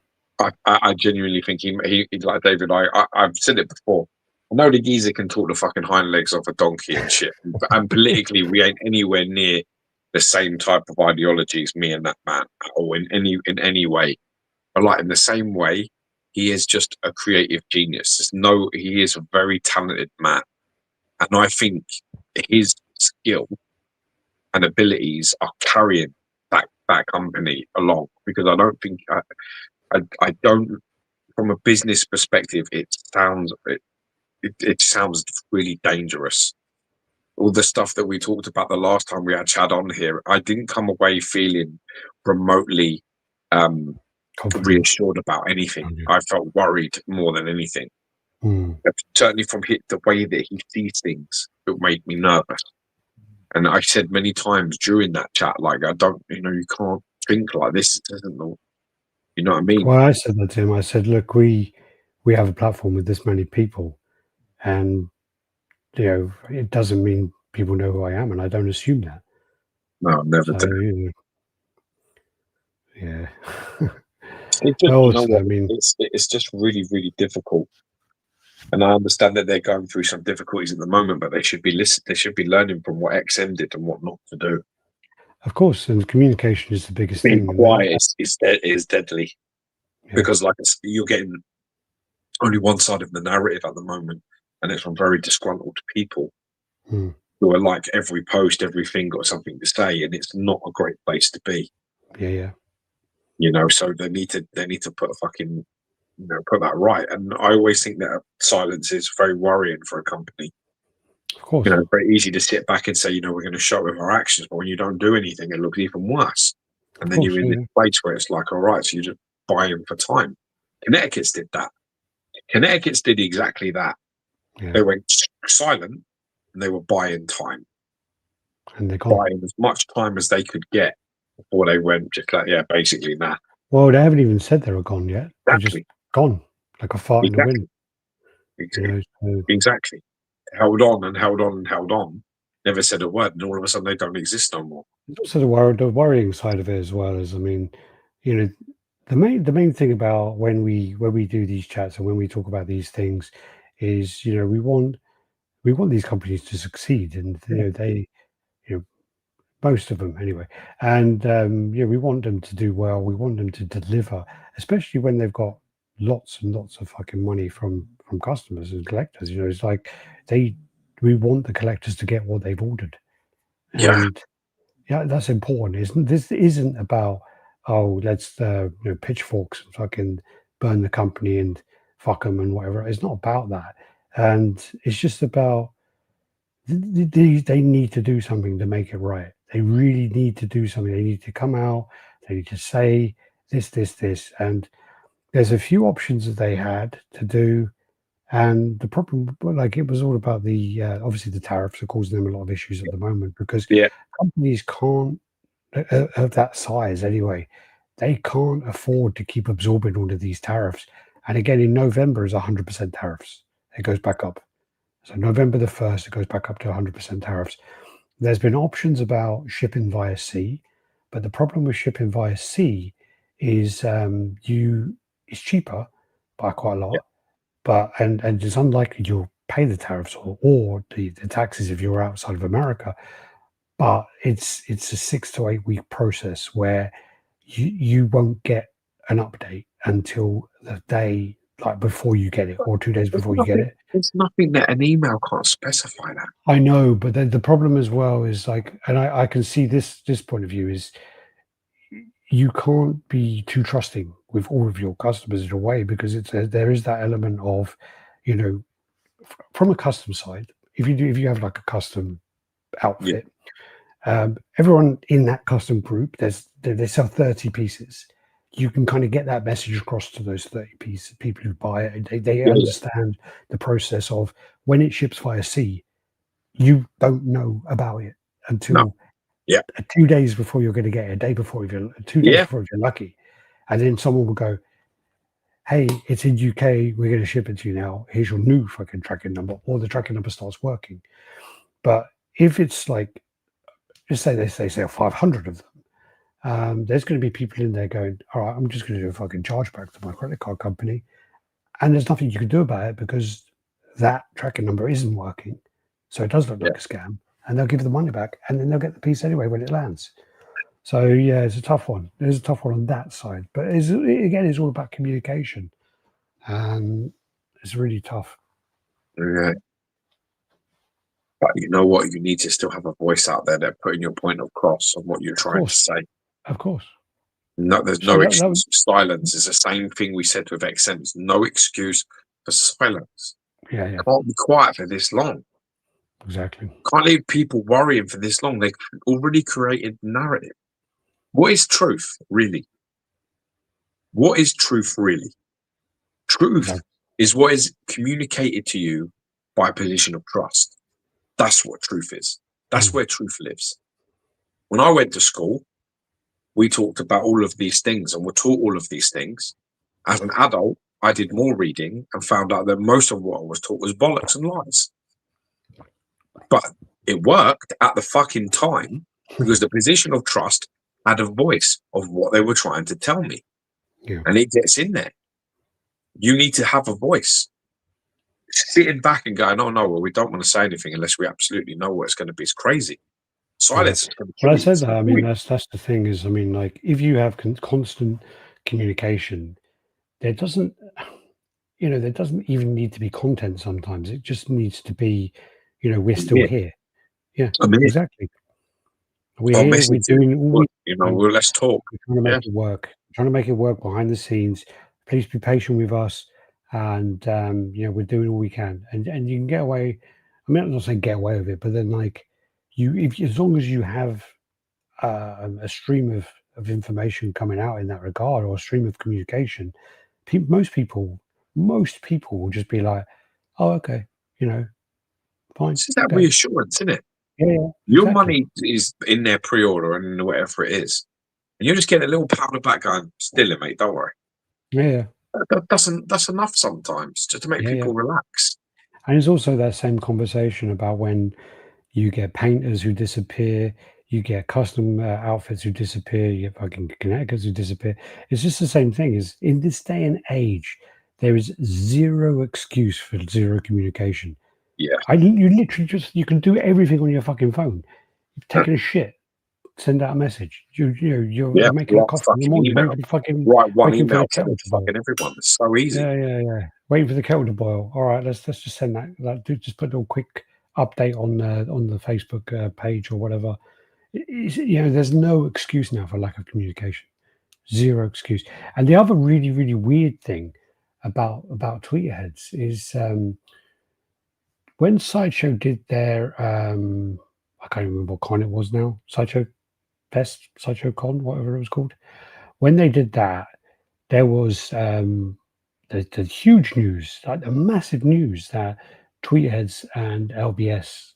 I genuinely think he like David. I've said it before. I know the geezer can talk the fucking hind legs off a donkey and shit. And politically, we ain't anywhere near the same type of ideologies, me and that man, or in any way. But like in the same way, he is just a creative genius. He is a very talented man, and I think his skill and abilities are carrying that company along. Because I don't think I don't, from a business perspective, it sounds really dangerous. All the stuff that we talked about the last time we had Chad on here, I didn't come away feeling remotely reassured about anything. I felt worried more than anything. Certainly from the way that he sees things, it made me nervous. And I said many times during that chat, like, I don't, you can't think like this. It doesn't know. You know what I mean? Well, I said that to him. I said, look, we have a platform with this many people, and it doesn't mean people know who I am, and I don't assume that. No, never do. Yeah. It's just really, really difficult. And I understand that they're going through some difficulties at the moment, but they should be learning from what XM did and what not to do. Of course, and communication is the biggest thing. Being quiet is deadly, because like you're getting only one side of the narrative at the moment, and it's from very disgruntled people who are like every post, everything got something to say, and it's not a great place to be. Yeah. So they need to put put that right. And I always think that silence is very worrying for a company. Of course. It's very easy to sit back and say, we're going to show with our actions, but when you don't do anything, it looks even worse. And then you're in this place where it's like, all right, so you just buy them for time. Connecticut's did that. Connecticut's did exactly that. Yeah. They went silent and they were buying time. And they're gone. Buying as much time as they could get before they went just like, basically nah. Well, they haven't even said they were gone yet. They're just gone, like a fart in the wind. Exactly. Held on and held on and held on. Never said a word, and all of a sudden they don't exist no more. Also, the worrying side of it as well is, the main thing about when we do these chats and when we talk about these things is, we want these companies to succeed, and they most of them anyway, and we want them to do well. We want them to deliver, especially when they've got lots and lots of fucking money from customers and collectors. It's like we want the collectors to get what they've ordered. And that's important. This isn't about, let's pitchforks and fucking burn the company and fuck them and whatever. It's not about that. And it's just about they need to do something to make it right. They really need to do something. They need to come out. They need to say this. And there's a few options that they had to do. And the problem, it was all about the obviously the tariffs are causing them a lot of issues at the moment, because companies can't, of that size anyway, they can't afford to keep absorbing all of these tariffs. And again, in November is 100% tariffs. It goes back up. So November the 1st, it goes back up to 100% tariffs. There's been options about shipping via sea, but the problem with shipping via sea is it's cheaper by quite a lot. But and it's unlikely you'll pay the tariffs or the taxes if you're outside of America. But it's a 6 to 8 week process where you won't get an update until the day before you get it, or 2 days before you get it. There's nothing that an email can't specify that. I know, but then the problem as well is and I can see this point of view is you can't be too trusting with all of your customers in a way, because there is that element of, from a custom side, if you have like a custom outfit, everyone in that custom group, they sell 30 pieces. You can kind of get that message across to those 30 pieces, people who buy it. They understand the process of when it ships via sea, you don't know about it until 2 days before you're going to get it, a day before, if you're 2 days before if you're lucky. And then someone will go, hey, it's in UK, we're going to ship it to you now. Here's your new fucking tracking number, or the tracking number starts working. But if it's like, just say they sell 500 of them, there's going to be people in there going, all right, I'm just going to do a fucking chargeback to my credit card company. And there's nothing you can do about it because that tracking number isn't working. So it does look like a scam. And they'll give the money back, and then they'll get the piece anyway when it lands. So yeah, it's a tough one. There's a tough one on that side. But it's all about communication. And it's really tough. Yeah. But you know what? You need to still have a voice out there that putting your point across on what you're trying to say. Of course. No, there's no excuse for silence. It's the same thing we said with XM. No excuse for silence. Yeah. Can't be quiet for this long. Exactly. Can't leave people worrying for this long. They've already created narrative. What is truth, really? What is truth, really? Truth is what is communicated to you by a position of trust. That's what truth is. That's where truth lives. When I went to school, we talked about all of these things and were taught all of these things. As an adult, I did more reading and found out that most of what I was taught was bollocks and lies. But it worked at the fucking time because the position of trust had a voice of what they were trying to tell me. Yeah. And it gets in there. You need to have a voice. Sitting back and going, oh no, well, we don't want to say anything unless we absolutely know what it's going to be. It's crazy. Silence. Well, I said that. I mean, that's the thing is, I mean, like, if you have constant communication, there doesn't even need to be content sometimes. It just needs to be, we're still here. Yeah, exactly. We're here, we're doing, let's talk. We're trying to make it work. We're trying to make it work behind the scenes. Please be patient with us. And, we're doing all we can. And you can get away. I mean, I'm not saying get away with it, but then, like, as long as you have a stream of information coming out in that regard, or a stream of communication, most people will just be like, oh, okay, fine. It's that reassurance, isn't it? Yeah. Your money is in their pre-order and whatever it is. And you're just getting a little pat on the back going, still it, mate, don't worry. Yeah. That's enough sometimes, just to make people relax. And it's also that same conversation about when you get painters who disappear, you get custom outfits who disappear, you get fucking Connecticut's who disappear. It's just the same thing. Is in this day and age, there is zero excuse for zero communication. Yeah. You literally you can do everything on your fucking phone. You're taking a shit, send out a message. You're making a coffee in the morning, waiting for one waiting email for the kettle to fucking everyone. It's so easy. Yeah. Waiting for the kettle to boil. All right, let's just send that. Just put a little quick update on the Facebook page or whatever. There's no excuse now for lack of communication. Zero excuse. And the other really, really weird thing about Tweeterheads is when Sideshow did their I can't remember what con it was now. Sideshow Fest, Sideshow Con, whatever it was called. When they did that, there was the huge news, like the massive news that Tweetheads and LBS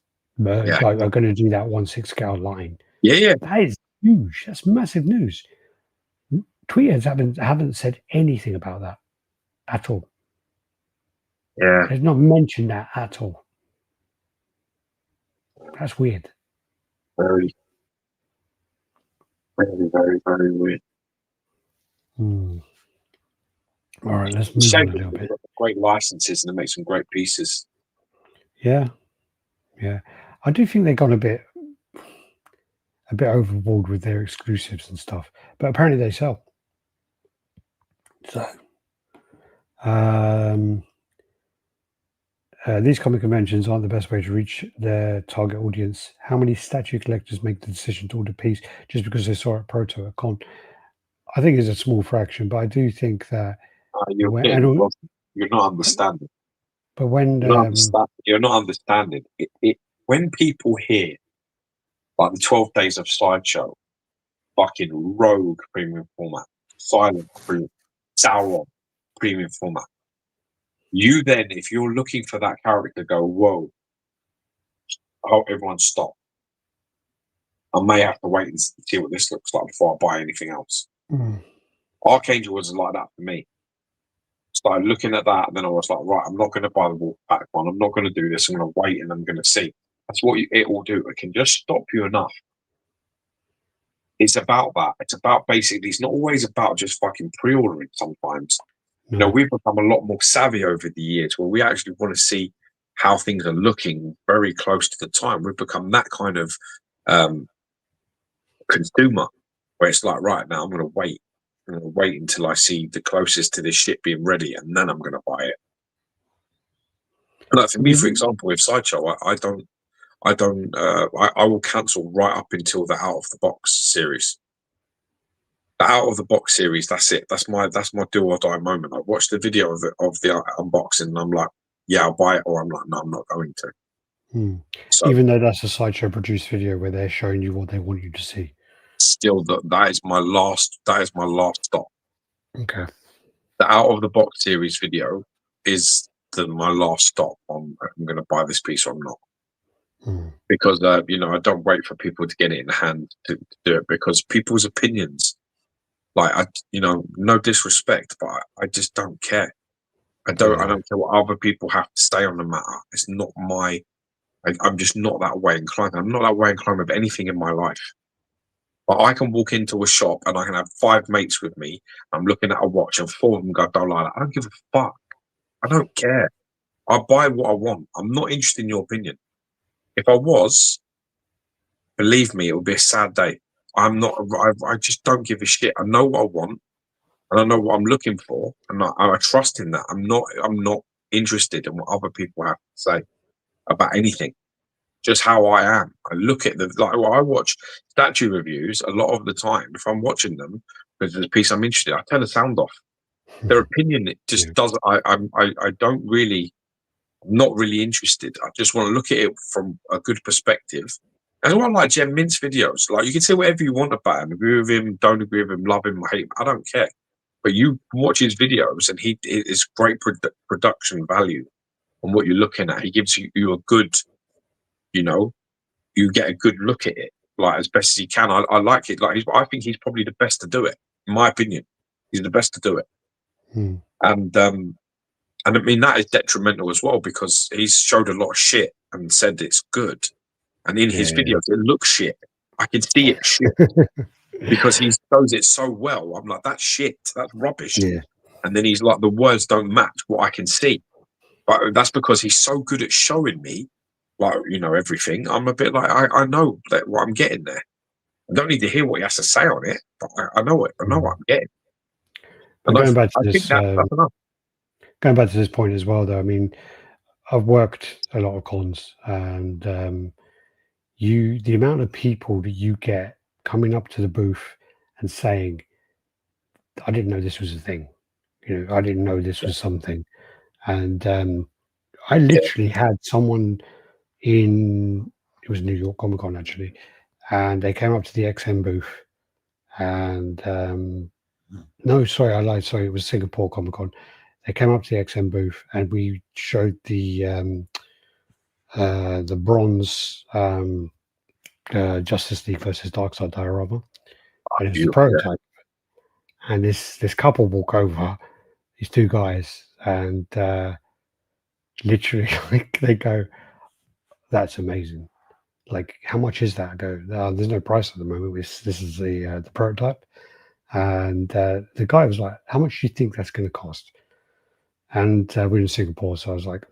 are going to do that 1/6 scale line. Yeah. That is huge. That's massive news. Tweetheads haven't said anything about that at all. Yeah. They've not mentioned that at all. That's weird. Very, very, very, very weird. All right, let's move on a little bit. Great licenses and they make some great pieces. Yeah. I do think they've gone a bit overboard with their exclusives and stuff, but apparently they sell. So, these comic conventions aren't the best way to reach their target audience. How many statue collectors make the decision to order a piece just because they saw it proto at con? I think it's a small fraction, but I do think that you're not understanding. But when You're not understanding it. When people hear like the 12 Days of Sideshow, fucking Rogue premium format, Silent premium, Sauron premium format, you then, if you're looking for that character, go, whoa, I hope everyone stop. I may have to wait and see what this looks like before I buy anything else. Archangel was like that for me. Started looking at that, and then I was like, right, I'm not going to buy the Wolfpack one. I'm not going to do this. I'm going to wait, and I'm going to see. That's what it will do. It can just stop you enough. It's about that. It's about basically, it's not always about just fucking pre-ordering sometimes. No. You know, we've become a lot more savvy over the years where we actually want to see how things are looking very close to the time. We've become that kind of consumer where it's like, right, now I'm going to wait. I'm going to wait until I see the closest to this shit being ready, and then I'm going to buy it. Like for me, for example, with Sideshow, I will cancel right up until the out of the box series. The out of the box series, that's it. That's my do or die moment. I watched the video of the unboxing, and I'm like, yeah, I'll buy it, or I'm like, no, I'm not going to. So, even though that's a Sideshow produced video where they're showing you what they want you to see, still that is my last stop. Okay. The out of the box series video is my last stop on I'm going to buy this piece or I'm not. Because you know, I don't wait for people to get it in hand to do it, because people's opinions, like you know, no disrespect, but I just don't care. I don't care what other people have to say on the matter. It's not my. I'm just not that way inclined. I'm not that way inclined with anything in my life. But I can walk into a shop and I can have 5 mates with me. I'm looking at a watch and 4 of them go, don't like that. I don't give a fuck. I don't care. I buy what I want. I'm not interested in your opinion. If I was, believe me, it would be a sad day. I'm not. I just don't give a shit. I know what I want, and I know what I'm looking for, and I trust in that. I'm not interested in what other people have to say about anything. Just how I am. I look at I watch statue reviews a lot of the time. If I'm watching them because there's a piece I'm interested in, I turn the sound off. Their opinion, it just doesn't. I don't really. I'm not really interested. I just want to look at it from a good perspective. That's why I like Jem Mint's videos. Like, you can say whatever you want about him, agree with him, don't agree with him, love him, hate him. I don't care. But you watch his videos, and it is great production value on what you're looking at. He gives you a good, you know, you get a good look at it, like as best as he can. I like it. Like, I think he's probably the best to do it. In my opinion, he's the best to do it. And I mean, that is detrimental as well, because he's showed a lot of shit and said it's good. And in his videos, it looks shit. I can see it shit because he shows it so well. I'm like, that's shit. That's rubbish. Yeah. And then he's like, the words don't match what I can see. But that's because he's so good at showing me, like, you know, everything. I'm a bit like, I know that what I'm getting there. I don't need to hear what he has to say on it, but I know it. I know what I'm getting. But going back to I think that's enough. Going back to this point as well, though, I mean, I've worked a lot of cons, and the amount of people that you get coming up to the booth and saying, I didn't know this was a thing. You know, I didn't know this was something. And I literally had someone it was New York Comic Con actually, and they came up to the XM booth, and no, sorry, I lied. Sorry, it was Singapore Comic Con. They came up to the XM booth, and we showed the bronze Justice League versus Darkseid diorama, and it was a prototype. And this couple walk over, these 2 guys, and literally, like, they go, "That's amazing! Like, how much is that?" I go, "There's no price at the moment. This is the prototype." And the guy was like, "How much do you think that's going to cost?" And we're in Singapore, so I was like,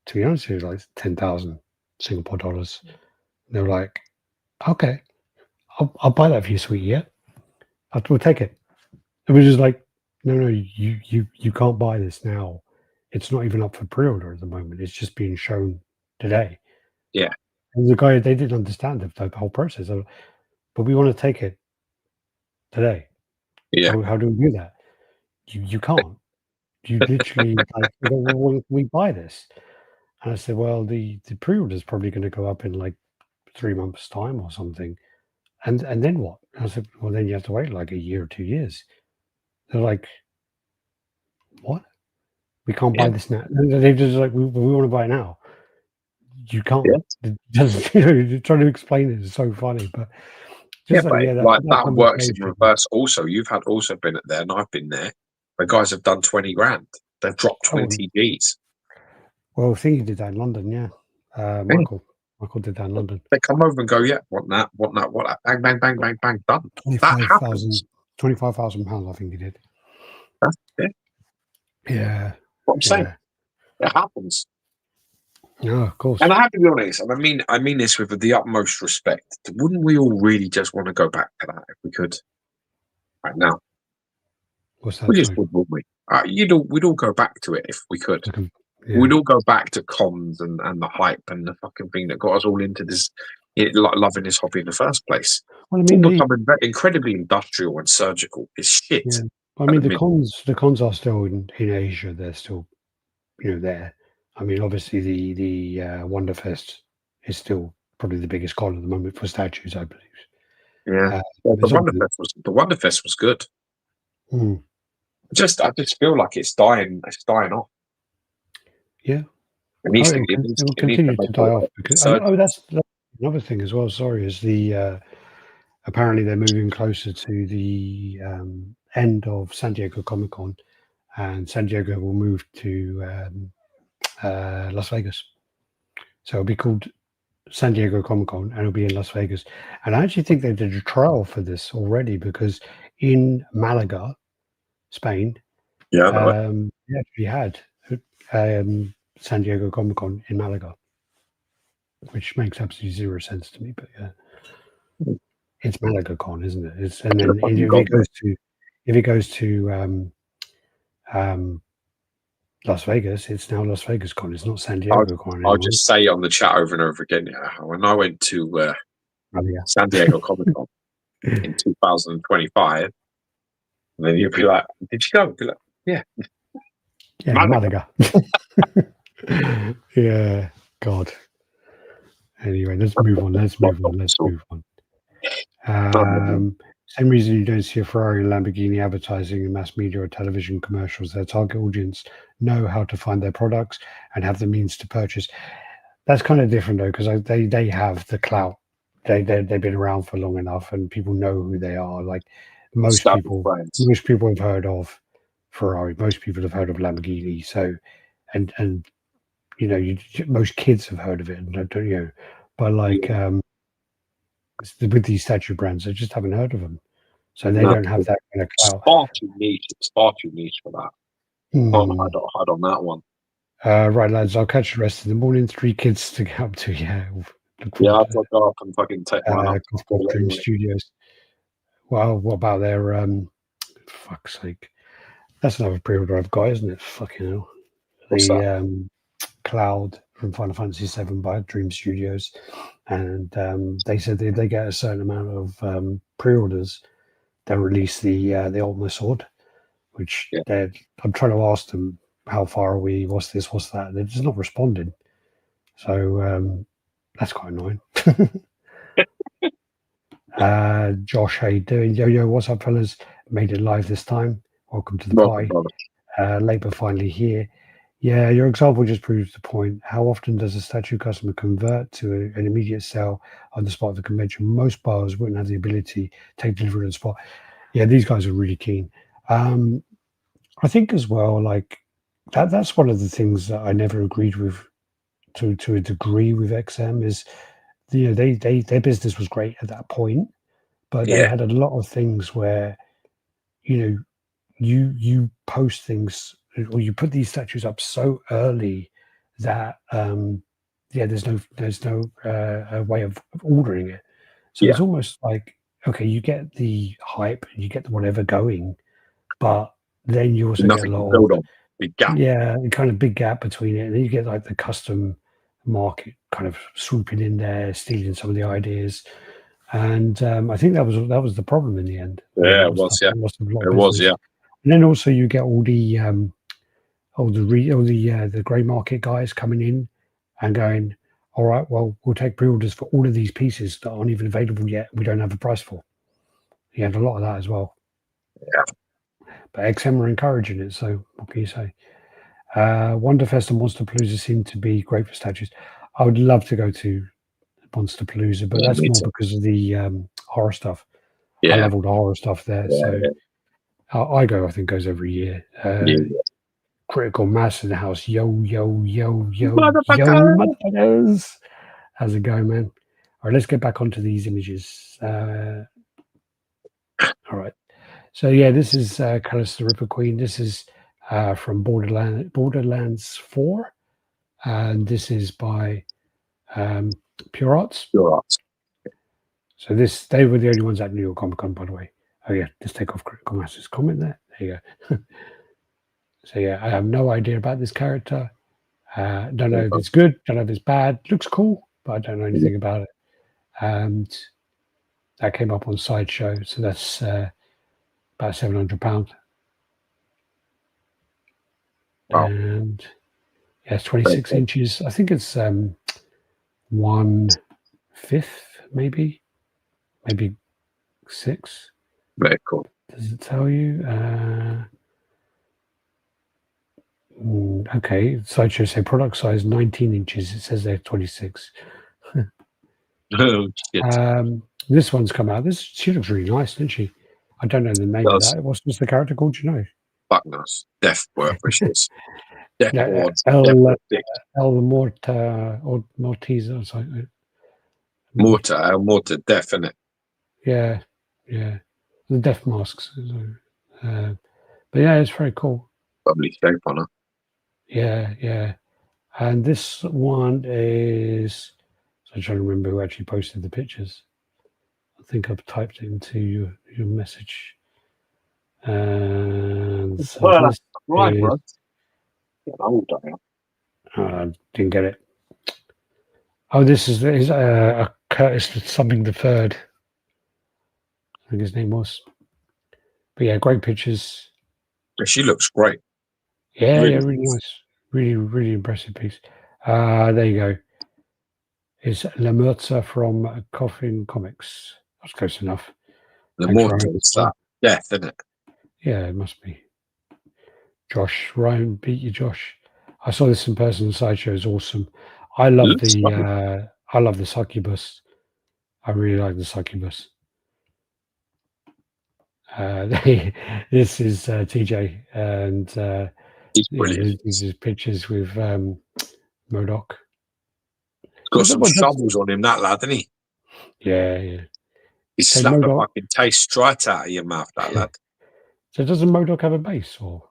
to be honest, it was like 10,000 Singapore dollars. They were like, "Okay, I'll buy that for you, sweetie. Yeah, we'll take it." It was just like, no, you can't buy this now. It's not even up for pre-order at the moment. It's just being shown today. Yeah. And the guy, they didn't understand the whole process. But we want to take it today. Yeah. How do we do that? You can't. You literally like, well, can we buy this? And I said, well, the pre-order is probably going to go up in like 3 months' time or something. And then what? And I said, well, then you have to wait like a year or 2 years. They're like, what? We can't buy this now. They're just like, we want to buy it now. You can't. Just, trying to explain it is so funny, but just that works in reverse. Also, you've also been there, and I've been there. The guys have done 20 grand. They've dropped 20 Gs. Well, I think he did that in London, yeah. Michael did that in London. They come over and go, yeah, want that, bang, bang, bang, bang, bang, done. 25,000 pounds, I think he did. That's it. Yeah. What I'm saying, it happens. No, of course. And I have to be honest, and I mean this with the utmost respect. Wouldn't we all really just want to go back to that if we could? Right now. What's that? We just would, wouldn't we? We'd all go back to it if we could. Yeah. We'd all go back to comms and the hype and the fucking thing that got us all into this, loving this hobby in the first place. Well, I mean, it's all becoming incredibly industrial and surgical. It's shit. Yeah. I mean, the cons are still in Asia. They're still, there. I mean, obviously the Wonderfest is still probably the biggest con at the moment for statues, I believe. Yeah, the Wonderfest was good. I just feel like it's dying. It's dying off. Yeah, it needs to continue to die off because that's another thing as well. Sorry, is the apparently they're moving closer to the end of San Diego Comic-Con, and San Diego will move to Las Vegas. So it'll be called San Diego Comic-Con and it'll be in Las Vegas. And I actually think they did a trial for this already because in Malaga, Spain, they actually had San Diego Comic-Con in Malaga, which makes absolutely zero sense to me. But yeah, it's Malaga Con, isn't it? And then if it goes to Las Vegas, it's now Las Vegas Con. It's not San Diego Con anymore. I'll just say on the chat over and over again, when I went to San Diego Comic Con in 2025, and then you'd be like, "Did you go?" Be like, "Yeah, Malaga." Yeah, God. Anyway, let's move on. Same reason you don't see a Ferrari and Lamborghini advertising in mass media or television commercials. Their target audience know how to find their products and have the means to purchase. That's kind of different though, because they have the clout. They've been around for long enough, and people know who they are. Like most people have heard of Ferrari. Most people have heard of Lamborghini. So, and most kids have heard of it, and don't you know? But like with these statue brands, they just haven't heard of them, so they don't have that kind of clout. It's far too niche for that. Can't hide on that one. Right, lads, I'll catch the rest of the morning. 3 kids to get up to. I'll go up and fucking take mine up. Dream Studios. Well, what about their fuck's sake? That's another pre-order I've got, isn't it? Fucking hell. The Cloud from Final Fantasy VII by Dream Studios, and they said if they get a certain amount of pre-orders, they'll release the Ultima Sword, which I'm trying to ask them how far are we, what's this, what's that, they're just not responding, so that's quite annoying. Josh, how you doing? Yo, what's up, fellas? Made it live this time. Welcome to the party. Late but finally here. Yeah, your example just proves the point. How often does a statue customer convert to an immediate sale on the spot of the convention? Most buyers wouldn't have the ability to take delivery on the spot. Yeah, these guys are really keen. I think as well, like that's one of the things that I never agreed with to a degree with XM is, their business was great at that point, but they had a lot of things where, you post things or you put these statues up so early that there's no way of ordering it. So it's almost like, okay, you get the hype, you get the whatever going, but then you also get a lot of big gap. Yeah, kind of big gap between it, and then you get like the custom market kind of swooping in there, stealing some of the ideas. And I think that was the problem in the end. Yeah, it was. Yeah, it was. Yeah. And then also you get all the all the grey market guys coming in and going, all right, well, we'll take pre-orders for all of these pieces that aren't even available yet. We don't have a price for. He had a lot of that as well. Yeah. But XM were encouraging it, so what can you say? Wonderfest and Monsterpalooza seem to be great for statues. I would love to go to Monsterpalooza, but that's more because of the horror stuff. Yeah. I love all the horror stuff there. Yeah, so I think goes every year. Critical Mass in the house. Yo, yo, yo, yo, motherfuckers. How's it going, man? All right, let's get back onto these images. All right. So yeah, this is Callis the Ripper Queen. This is from Borderlands 4. And this is by Pure Arts. Pure Arts. So they were the only ones at New York Comic Con, by the way. Oh yeah, let's take off Critical Mass's comment there. There you go. So yeah, I have no idea about this character. Don't know if it's good, don't know if it's bad. Looks cool, but I don't know anything about it. And that came up on Sideshow, so that's about £700. Wow. And yeah, it's 26 inches. I think it's 1/5, maybe 6. Very cool. Does it tell you? Okay, Sideshow say product size 19 inches. It says they're 26. Oh, shit. This one's come out. She looks really nice, doesn't she? I don't know the name of that. What's the character called? You know? Fuck knows. Death word, wishes. Death ward. El Morta or Mortiza or something. Mortar, death, innit? Yeah. The death masks. But yeah, it's very cool. Lovely shape on her. Yeah. And this one is. So I'm trying to remember who actually posted the pictures. I think I've typed it into your message. And so this right, is, bro. Didn't get it. Oh, this is Curtis something the third. I think his name was. But yeah, great pictures. She looks great. Yeah, really nice. Really impressive piece. There you go. It's La Murza from Coffin Comics. That's close enough. The Mortar is that death, isn't it? Yeah, it must be. Josh, Ryan, beat you, Josh. I saw this in person. Sideshow is awesome. I love the succubus. I really like the succubus. This is TJ, and he's brilliant. These are pictures with MODOK. Got some shovels on him, that lad, didn't he? Yeah. He slapped the fucking taste right out of your mouth, that lad. So doesn't MODOK have a base, or?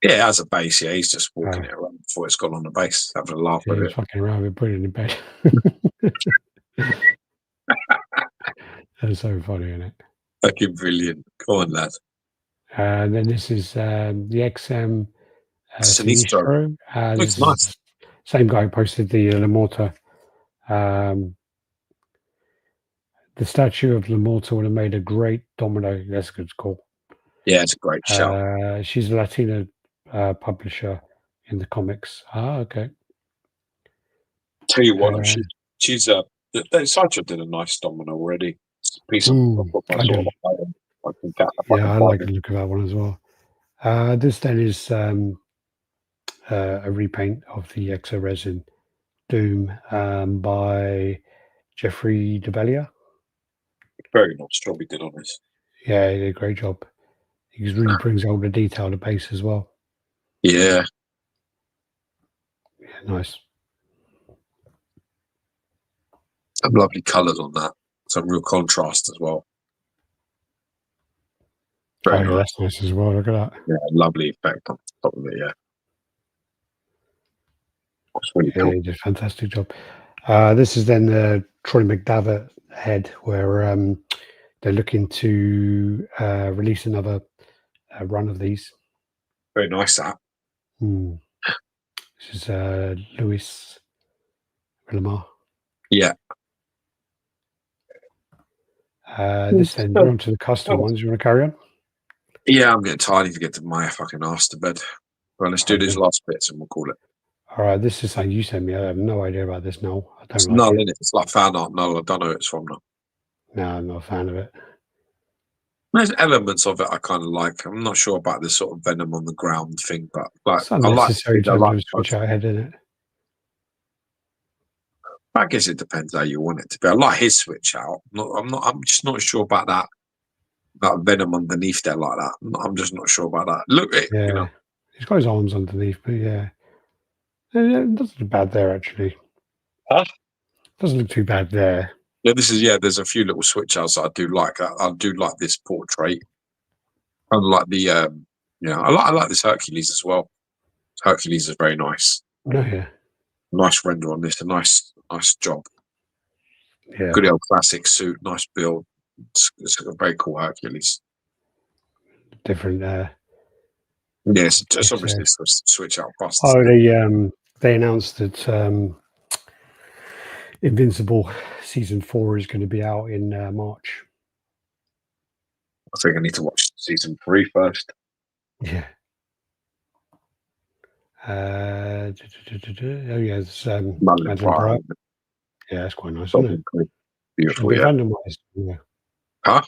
Yeah, it has a base. Yeah, he's just walking it around before it's gone on the base, having a laugh with it. Fucking around with putting it in bed. That's so funny, isn't it? Fucking brilliant. Go on, lad. And then this is the XM Sinistro. Looks nice. Same guy who posted the La Morta. The statue of La Morta would have made a great domino. That's a good call. Yeah, it's a great show. She's a Latina publisher in the comics. Okay. Tell you what, she's Sideshow did a nice domino already. It's a piece of I like the look of that one as well. This then is a repaint of the Exo Resin Doom by Jeffrey DeBellia. Very nice job he did on this. Yeah, he did a great job. He really brings all the detail to base as well. Yeah. Yeah, nice. Some lovely colours on that. Some real contrast as well. Very nice. That's nice as well. Look at that. Yeah, lovely effect on top of it. Yeah. That's really cool. He did a fantastic job. This is then the Troy McDavitt head, where they're looking to release another run of these. Very nice, that. This is Louis Villamar. Yeah. This then, we're on to the custom ones. You want to carry on? Yeah, I'm getting tired. I need to get my fucking ass to bed. Well, let's do these last bits and we'll call it. All right, this is something you sent me. I have no idea about this. No, I don't It's like null, it. innit? It's like fan art null. I don't know who it's from now. No, I'm not a fan of it. There's elements of it I kind of like. I'm not sure about this sort of venom on the ground thing, but like It's unnecessary I like to switch out head in it. I guess it depends how you want it to be. I like his switch out. I'm just not sure about that venom underneath there like that. I'm just not sure about that. Look, Yeah, you know, he's got his arms underneath, but yeah, it doesn't look bad there actually. Huh? Doesn't look too bad there. Yeah, there's a few little switch outs that I do like. I do like this portrait. I like the I like this Hercules as well. Hercules is very nice. No, yeah, Nice render on this. A nice job. yeah. Good old classic suit. Nice build. It's a very cool Hercules. Different. Yes, just obviously switch out busts. Oh, they announced that Invincible season 4 is going to be out in March. I think I need to watch season 3 first. Yeah. Oh yeah, it's Madeline Pryor. Yeah, that's quite nice, isn't it? Beautiful, yeah. Venomized. Yeah. Huh?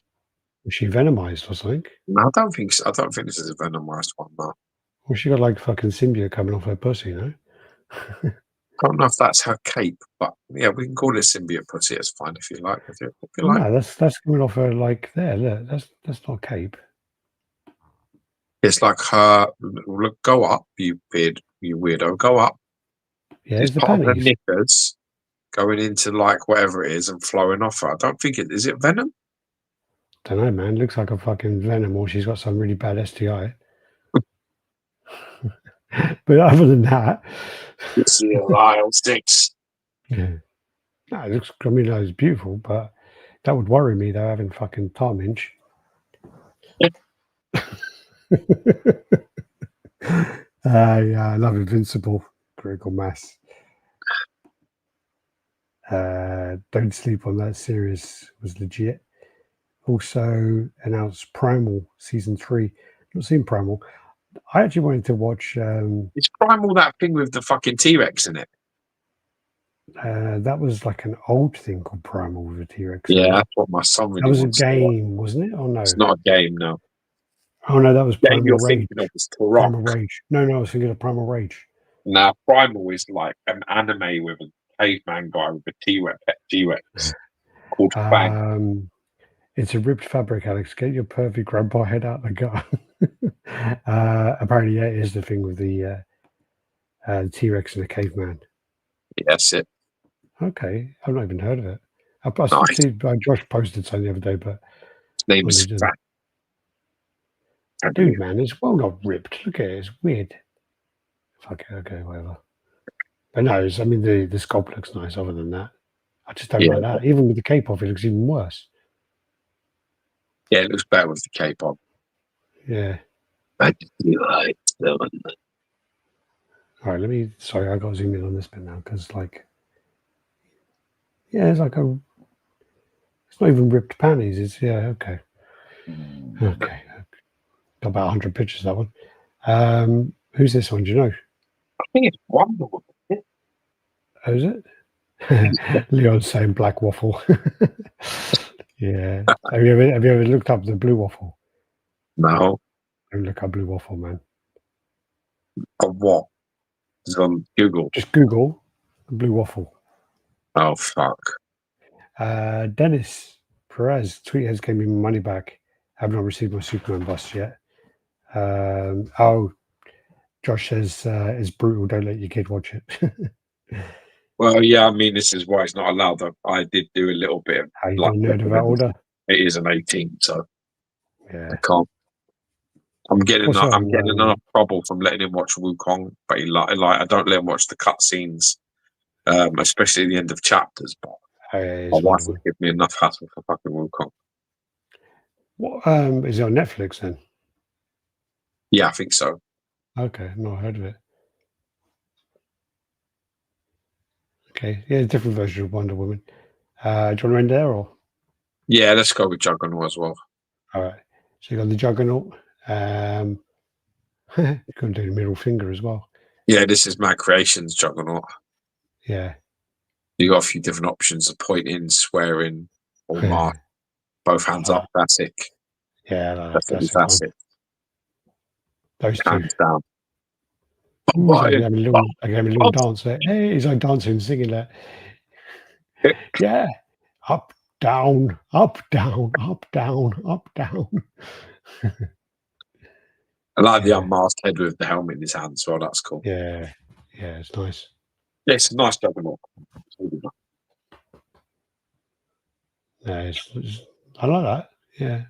Was she venomized or something? No, I don't think so. I don't think this is a venomized one, no. Well, she got like fucking symbiote coming off her pussy, no? I don't know if that's her cape, but yeah, we can call it symbiote pussy. It's fine if you like. If you like. No, that's coming off her like there. Look, that's not a cape. It's like her. Look, go up, you weirdo. Go up. Yeah, it's the part of her panties. knickers going into like whatever it is and flowing off her. I don't think it is. It venom? Don't know, man. Looks like a fucking venom, or she's got some really bad STI. But other than that, it's aisle 6. Yeah. No, it looks. I mean, it's beautiful, but that would worry me though, having fucking Tom Inch. Yeah, I love Invincible. Critical Mass. Don't Sleep on That series was legit. Also announced Primal season 3. Not seen Primal. I actually wanted to watch. It's Primal, that thing with the fucking T-Rex in it. That was like an old thing called Primal with a T-Rex. Yeah, that's what my son really wants. That was wants a game, wasn't it? Oh no, it's not a game, no. Oh no, that was Primal Rage. Primal Rage. No, I was thinking of Primal Rage. Now, Primal is like an anime with a caveman guy with a T-Rex called Fang. It's a ripped fabric, Alex. Get your pervy grandpa head out the gutter. Apparently, yeah, it is the thing with the T-Rex and the caveman. Yeah, that's it. Okay, I've not even heard of it. I see Josh posted something the other day, but his name is Fang. Dude, man, it's well not ripped. Look at it, it's weird. Fuck it, okay, whatever. But no, I mean the sculpt looks nice. Other than that, I just don't like that. Even with the cape off, it looks even worse. Yeah, it looks better with the cape on. Yeah. I do like that. All right, sorry, I got to zoom in on this bit now because, like, yeah, it's like it's not even ripped panties. It's okay. Okay. Got about 100 pictures that one. Who's this one? Do you know? I think it's Wonder Woman. Oh, is it? Leon's saying black waffle. Yeah. Have you ever looked up the blue waffle? No. Don't look up blue waffle, man. Of what? It's on Google. Just Google blue waffle. Oh fuck. Dennis Perez, Tweeterhead gave me money back. Have not received my Superman bust yet. Josh says it's brutal. Don't let your kid watch it. Well, yeah, I mean, this is why it's not allowed. I did do a little bit of. How you like, know about order? It is an 18, so yeah, I can't. I'm getting enough trouble from letting him watch Wukong, but I don't let him watch the cutscenes, especially at the end of chapters. But my wife will give me enough hassle for fucking Wukong. What is it on Netflix then? Yeah, I think so. Okay, not heard of it. Okay, yeah, different version of Wonder Woman. Do you want to end there or? Yeah, let's go with Juggernaut as well. All right, so you got the Juggernaut. Couldn't do the middle finger as well. Yeah, this is Mad Creations Juggernaut. Yeah. You got a few different options of pointing, swearing, or mark. Both hands up, classic. Yeah, That's classic. Those two. Hands down. Ooh, he's having a little dance there. Hey, he's like dancing, singing that. Yeah. Up, down, up, down, up, down, up, down. I like the unmasked head with the helmet in his hand as well. That's cool. Yeah. Yeah, it's nice. Yeah, it's a nice Juggernaut. Yeah, I like that. Yeah.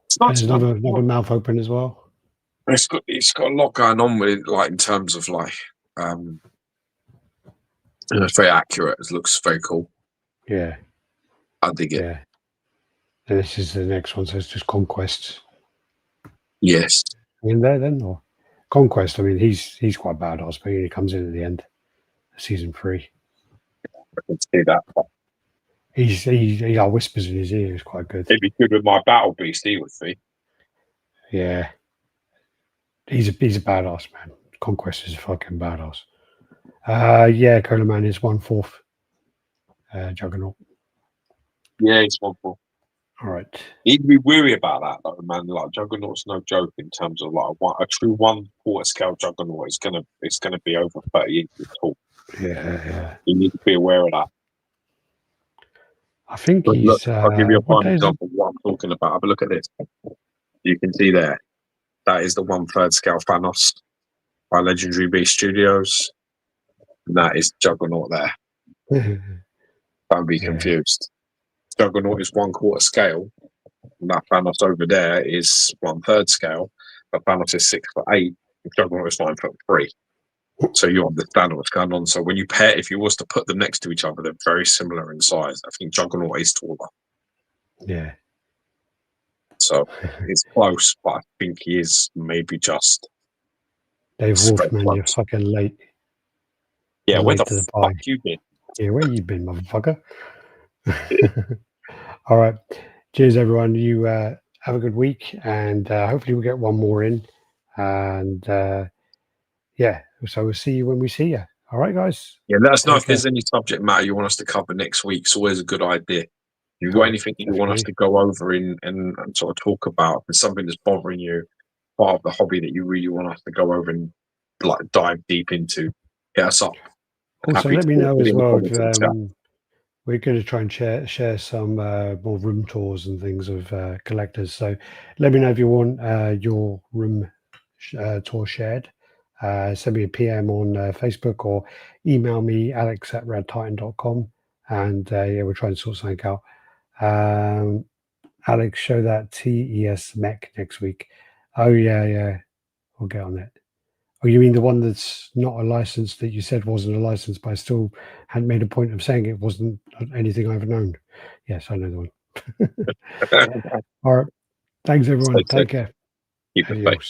It's nice. There's another mouth open as well. It's got a lot going on with it, like in terms of like it's very accurate. It looks very cool. Yeah. I dig it. Yeah. And this is the next one, so it's just Conquest. Yes. In there then, or Conquest, I mean he's quite badass, but he comes in at the end of season 3. I can see that. He whispers in his ear is quite good. He'd be good with my Battle Beast, he would be. Yeah. He's a badass, man. Conquest is a fucking badass. Yeah, Cola Man is 1/4 Juggernaut. Yeah, it's 1/4. All right. You need to be weary about that, though, man. Like Juggernaut's no joke in terms of like a true 1/4 scale Juggernaut is gonna be over 30 inches tall. Yeah. You need to be aware of that. I think But he's. look, I'll give you a prime example of what I'm talking about. Have a look at this. You can see there. That is the 1/3 scale Thanos by Legendary Beast Studios. And that is Juggernaut there. Don't be confused. Juggernaut is 1/4 scale. And that Thanos over there is 1/3 scale. But Thanos is 6'8". Juggernaut is 9'3". So you understand what's going on. So when you pair, if you was to put them next to each other, they're very similar in size. I think Juggernaut is taller. Yeah. So it's close, but I think he is maybe just. Dave Wolfman, you're fucking late. Yeah, where the fuck you been? Yeah, where you been, motherfucker? All right. Cheers, everyone. You have a good week, and hopefully we'll get one more in. And yeah, so we'll see you when we see you. All right, guys? Yeah, let us know if there's any subject matter you want us to cover next week. It's always a good idea. If you've got anything you want us to go over and sort of talk about, if there's something that's bothering you, part of the hobby that you really want us to go over and like dive deep into, hit us up. Also, let me know as well. We're going to try and share some more room tours and things of collectors. So let me know if you want your room tour shared. Send me a PM on Facebook or email me, alex@raddtitan.com, and yeah, we'll try and sort something out. Alex, show that TES mech next week. Oh yeah, we'll get on it. Oh, you mean the one that's not a license that you said wasn't a license, but I still hadn't made a point of saying it wasn't anything I've known. Yes, I know the one. All right. Thanks, everyone. Take care. Keep it.